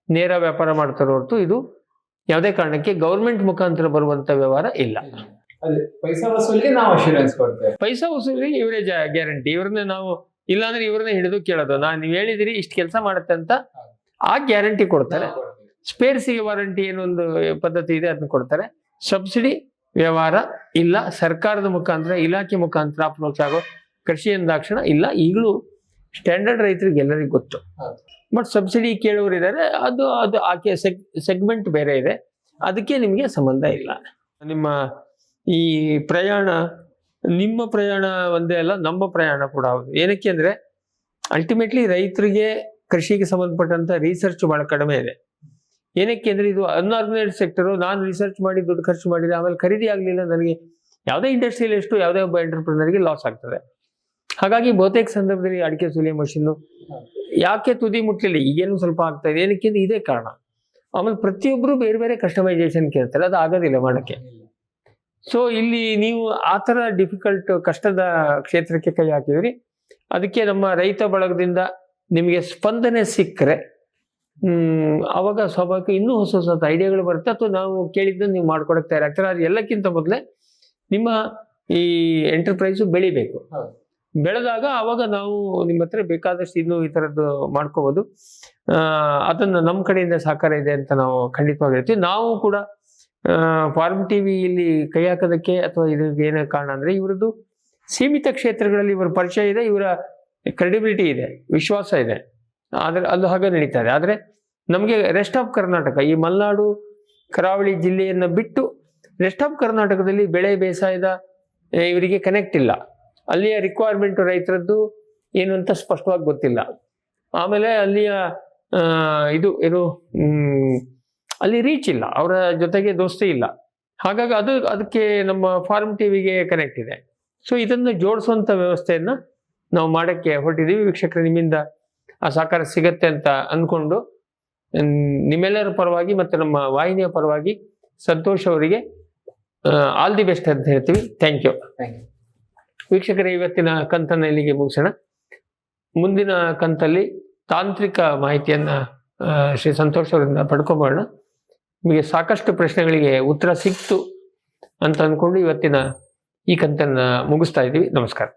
ನೇರ ವ್ಯಾಪಾರ ಮಾಡ್ತಾರೆ ಹೊರತು ಇದು ಯಾವುದೇ ಕಾರಣಕ್ಕೆ ಗೌರ್ಮೆಂಟ್ ಮುಖಾಂತರ ಬರುವಂತ ವ್ಯವಹಾರ ಇಲ್ಲ. ಪೈಸಾ ವಸೂಲಿಗೆ ನಾವು ಅಶ್ಯೂರೆನ್ಸ್ ಕೊಡ್ತೇವೆ. ಪೈಸಾ ವಸೂಲಿಗೆ ಇವರೇ ಗ್ಯಾರಂಟಿ. ಇವ್ರನ್ನ ನಾವು ಇಲ್ಲಾಂದ್ರೆ ಇವ್ರನ್ನ ಹಿಡಿದು ಕೇಳೋದು, ನೀವು ಹೇಳಿದಿರಿ ಇಷ್ಟು ಕೆಲಸ ಮಾಡುತ್ತೆ ಅಂತ, ಆ ಗ್ಯಾರಂಟಿ ಕೊಡ್ತಾರೆ. ಸ್ಪೇರ್ಸಿಗೆ ವಾರಂಟಿ ಏನೊಂದು ಪದ್ಧತಿ ಇದೆ, ಅದನ್ನ ಕೊಡ್ತಾರೆ. ಸಬ್ಸಿಡಿ ವ್ಯವಹಾರ ಇಲ್ಲ, ಸರ್ಕಾರದ ಮುಖಾಂತರ, ಇಲಾಖೆ ಮುಖಾಂತರ ಅಪ್ರೋಚ್ ಆಗೋ ಕೃಷಿ ಎಂದಾಕ್ಷಣ ಇಲ್ಲ. ಈಗಲೂ ಸ್ಟ್ಯಾಂಡರ್ಡ್ ರೈತರಿಗೆ ಎಲ್ಲರಿಗೂ ಗೊತ್ತು. ಬಟ್ ಸಬ್ಸಿಡಿ ಕೇಳೋರು ಇದ್ದಾರೆ, ಅದು ಆಕೆ ಸೆಗ್ಮೆಂಟ್ ಬೇರೆ ಇದೆ, ಅದಕ್ಕೆ ನಿಮಗೆ ಸಂಬಂಧ ಇಲ್ಲ. ನಿಮ್ಮ ಈ ಪ್ರಯಾಣ, ನಿಮ್ಮ ಪ್ರಯಾಣ ಒಂದೇ ಅಲ್ಲ, ನಮ್ಮ ಪ್ರಯಾಣ ಕೂಡ ಹೌದು. ಏನಕ್ಕೆ ಅಂದ್ರೆ ಅಲ್ಟಿಮೇಟ್ಲಿ ರೈತರಿಗೆ ಕೃಷಿಗೆ ಸಂಬಂಧಪಟ್ಟಂತ ರಿಸರ್ಚ್ ಬಹಳ ಕಡಿಮೆ ಇದೆ. ಏನಕ್ಕೆ ಅಂದ್ರೆ ಇದು ಅನ್ಆರ್ಗನೈಸ್ಡ್ ಸೆಕ್ಟರ್. ನಾನು ರಿಸರ್ಚ್ ಮಾಡಿ ದುಡ್ಡು ಖರ್ಚು ಮಾಡಿದ್ರೆ ಆಮೇಲೆ ಖರೀದಿ ಆಗ್ಲಿಲ್ಲ, ನನಗೆ ಯಾವುದೇ ಇಂಡಸ್ಟ್ರಿಯಲ್ಲಿ ಎಷ್ಟು ಯಾವುದೇ ಒಬ್ಬ ಎಂಟರ್ಪ್ರಿನರ್ಗೆ ಲಾಸ್ ಆಗ್ತದೆ. ಹಾಗಾಗಿ ಬಹುತೇಕ ಸಂದರ್ಭದಲ್ಲಿ ಅಡಿಕೆ ಸುಲಿಯೋ ಮಷೀನು ಯಾಕೆ ತುದಿ ಮುಟ್ಲಿಲ್ಲ, ಈಗೇನು ಸ್ವಲ್ಪ ಆಗ್ತಾ ಇದೆ, ಏನಕ್ಕೆ ಇದೇ ಕಾರಣ. ಆಮೇಲೆ ಪ್ರತಿಯೊಬ್ಬರು ಬೇರೆ ಬೇರೆ ಕಸ್ಟಮೈಸೇಷನ್ ಕೇಳ್ತಾರೆ, ಅದು ಆಗೋದಿಲ್ಲ ಮಾಡಕ್ಕೆ. ಸೊ ಇಲ್ಲಿ ನೀವು ಆ ಥರ ಡಿಫಿಕಲ್ಟ್ ಕಷ್ಟದ ಕ್ಷೇತ್ರಕ್ಕೆ ಕೈ ಹಾಕಿದ್ರಿ. ಅದಕ್ಕೆ ನಮ್ಮ ರೈತ ಬಳಗದಿಂದ ನಿಮಗೆ ಸ್ಪಂದನೆ ಸಿಕ್ಕರೆ ಅವಾಗ ಸ್ವಾಭಾವಿಕ ಇನ್ನೂ ಹೊಸ ಹೊಸ ಐಡಿಯಾಗಳು ಬರುತ್ತೆ, ಅಥವಾ ನಾವು ಕೇಳಿದ್ದನ್ನು ನೀವು ಮಾಡ್ಕೊಡಕ್ಕೆ ತಯಾರಾಗ್ತಾರೆ. ಅದು ಎಲ್ಲಕ್ಕಿಂತ ಮೊದಲೇ ನಿಮ್ಮ ಈ ಎಂಟರ್ಪ್ರೈಸು ಬೆಳಿಬೇಕು. ಬೆಳೆದಾಗ ಅವಾಗ ನಾವು ನಿಮ್ಮ ಹತ್ರ ಬೇಕಾದಷ್ಟು ಇನ್ನೂ ಈ ಥರದ್ದು ಮಾಡ್ಕೋಬೋದು. ಅದನ್ನು ನಮ್ಮ ಕಡೆಯಿಂದ ಸಹಕಾರ ಇದೆ ಅಂತ ನಾವು ಖಂಡಿತವಾಗಿ ಹೇಳ್ತೀವಿ. ನಾವು ಕೂಡ ಫಾರ್ಮ್ ಟಿವಿ ಇಲ್ಲಿ ಕೈ ಹಾಕೋದಕ್ಕೆ ಅಥವಾ ಇದಕ್ಕೆ ಏನೇ ಕಾರಣ ಅಂದ್ರೆ ಇವರದ್ದು ಸೀಮಿತ ಕ್ಷೇತ್ರಗಳಲ್ಲಿ ಇವರ ಪರಿಚಯ ಇದೆ, ಇವರ ಕ್ರೆಡಿಬಿಲಿಟಿ ಇದೆ, ವಿಶ್ವಾಸ ಇದೆ, ಆದ್ರೆ ಅದು ಹಾಗೆ ನಡೀತಾ ಇದೆ. ಆದರೆ ನಮಗೆ ರೆಸ್ಟ್ ಆಫ್ ಕರ್ನಾಟಕ, ಈ ಮಲೆನಾಡು ಕರಾವಳಿ ಜಿಲ್ಲೆಯನ್ನು ಬಿಟ್ಟು ರೆಸ್ಟ್ ಆಫ್ ಕರ್ನಾಟಕದಲ್ಲಿ ಬೆಳೆ ಬೇಸಾಯದ ಇವರಿಗೆ ಕನೆಕ್ಟ್ ಇಲ್ಲ. ಅಲ್ಲಿಯ ರಿಕ್ವೈರ್ಮೆಂಟ್ ರೈತರದ್ದು ಏನು ಅಂತ ಸ್ಪಷ್ಟವಾಗಿ ಗೊತ್ತಿಲ್ಲ. ಆಮೇಲೆ ಅಲ್ಲಿಯ ಅಲ್ಲಿ ರೀಚ್ ಇಲ್ಲ, ಅವರ ಜೊತೆಗೆ ದೋಸ್ತಿ ಇಲ್ಲ. ಹಾಗಾಗಿ ಅದಕ್ಕೆ ನಮ್ಮ ಫಾರ್ಮ್ ಟಿವಿಗೆ ಕನೆಕ್ಟ್ ಇದೆ. ಸೊ ಇದನ್ನು ಜೋಡಿಸುವಂಥ ವ್ಯವಸ್ಥೆಯನ್ನ ನಾವು ಮಾಡೋಕ್ಕೆ ಹೊರಟಿದ್ದೀವಿ. ವೀಕ್ಷಕರು, ನಿಮ್ಮಿಂದ ಆ ಸಹಕಾರ ಸಿಗತ್ತೆ ಅಂತ ಅಂದ್ಕೊಂಡು ನಿಮ್ಮೆಲ್ಲರ ಪರವಾಗಿ ಮತ್ತು ನಮ್ಮ ವಾಹಿನಿಯ ಪರವಾಗಿ ಸಂತೋಷ್ ಅವರಿಗೆ ಆಲ್ ದಿ ಬೆಸ್ಟ್ ಅಂತ ಹೇಳ್ತೀವಿ. Thank you. ವೀಕ್ಷಕರೇ, ಇವತ್ತಿನ ಕಂತನ್ನು ಇಲ್ಲಿಗೆ ಮುಗಿಸೋಣ. ಮುಂದಿನ ಕಂತಲ್ಲಿ ತಾಂತ್ರಿಕ ಮಾಹಿತಿಯನ್ನ ಶ್ರೀ ಸಂತೋಷ್ ಅವರಿಂದ ಪಡ್ಕೊಬೋಣ. ನಿಮಗೆ ಸಾಕಷ್ಟು ಪ್ರಶ್ನೆಗಳಿಗೆ ಉತ್ತರ ಸಿಕ್ತು ಅಂತ ಅಂದ್ಕೊಂಡು ಇವತ್ತಿನ ಈ ಕಂತನ್ನ ಮುಗಿಸ್ತಾ ಇದ್ದೀವಿ. ನಮಸ್ಕಾರ.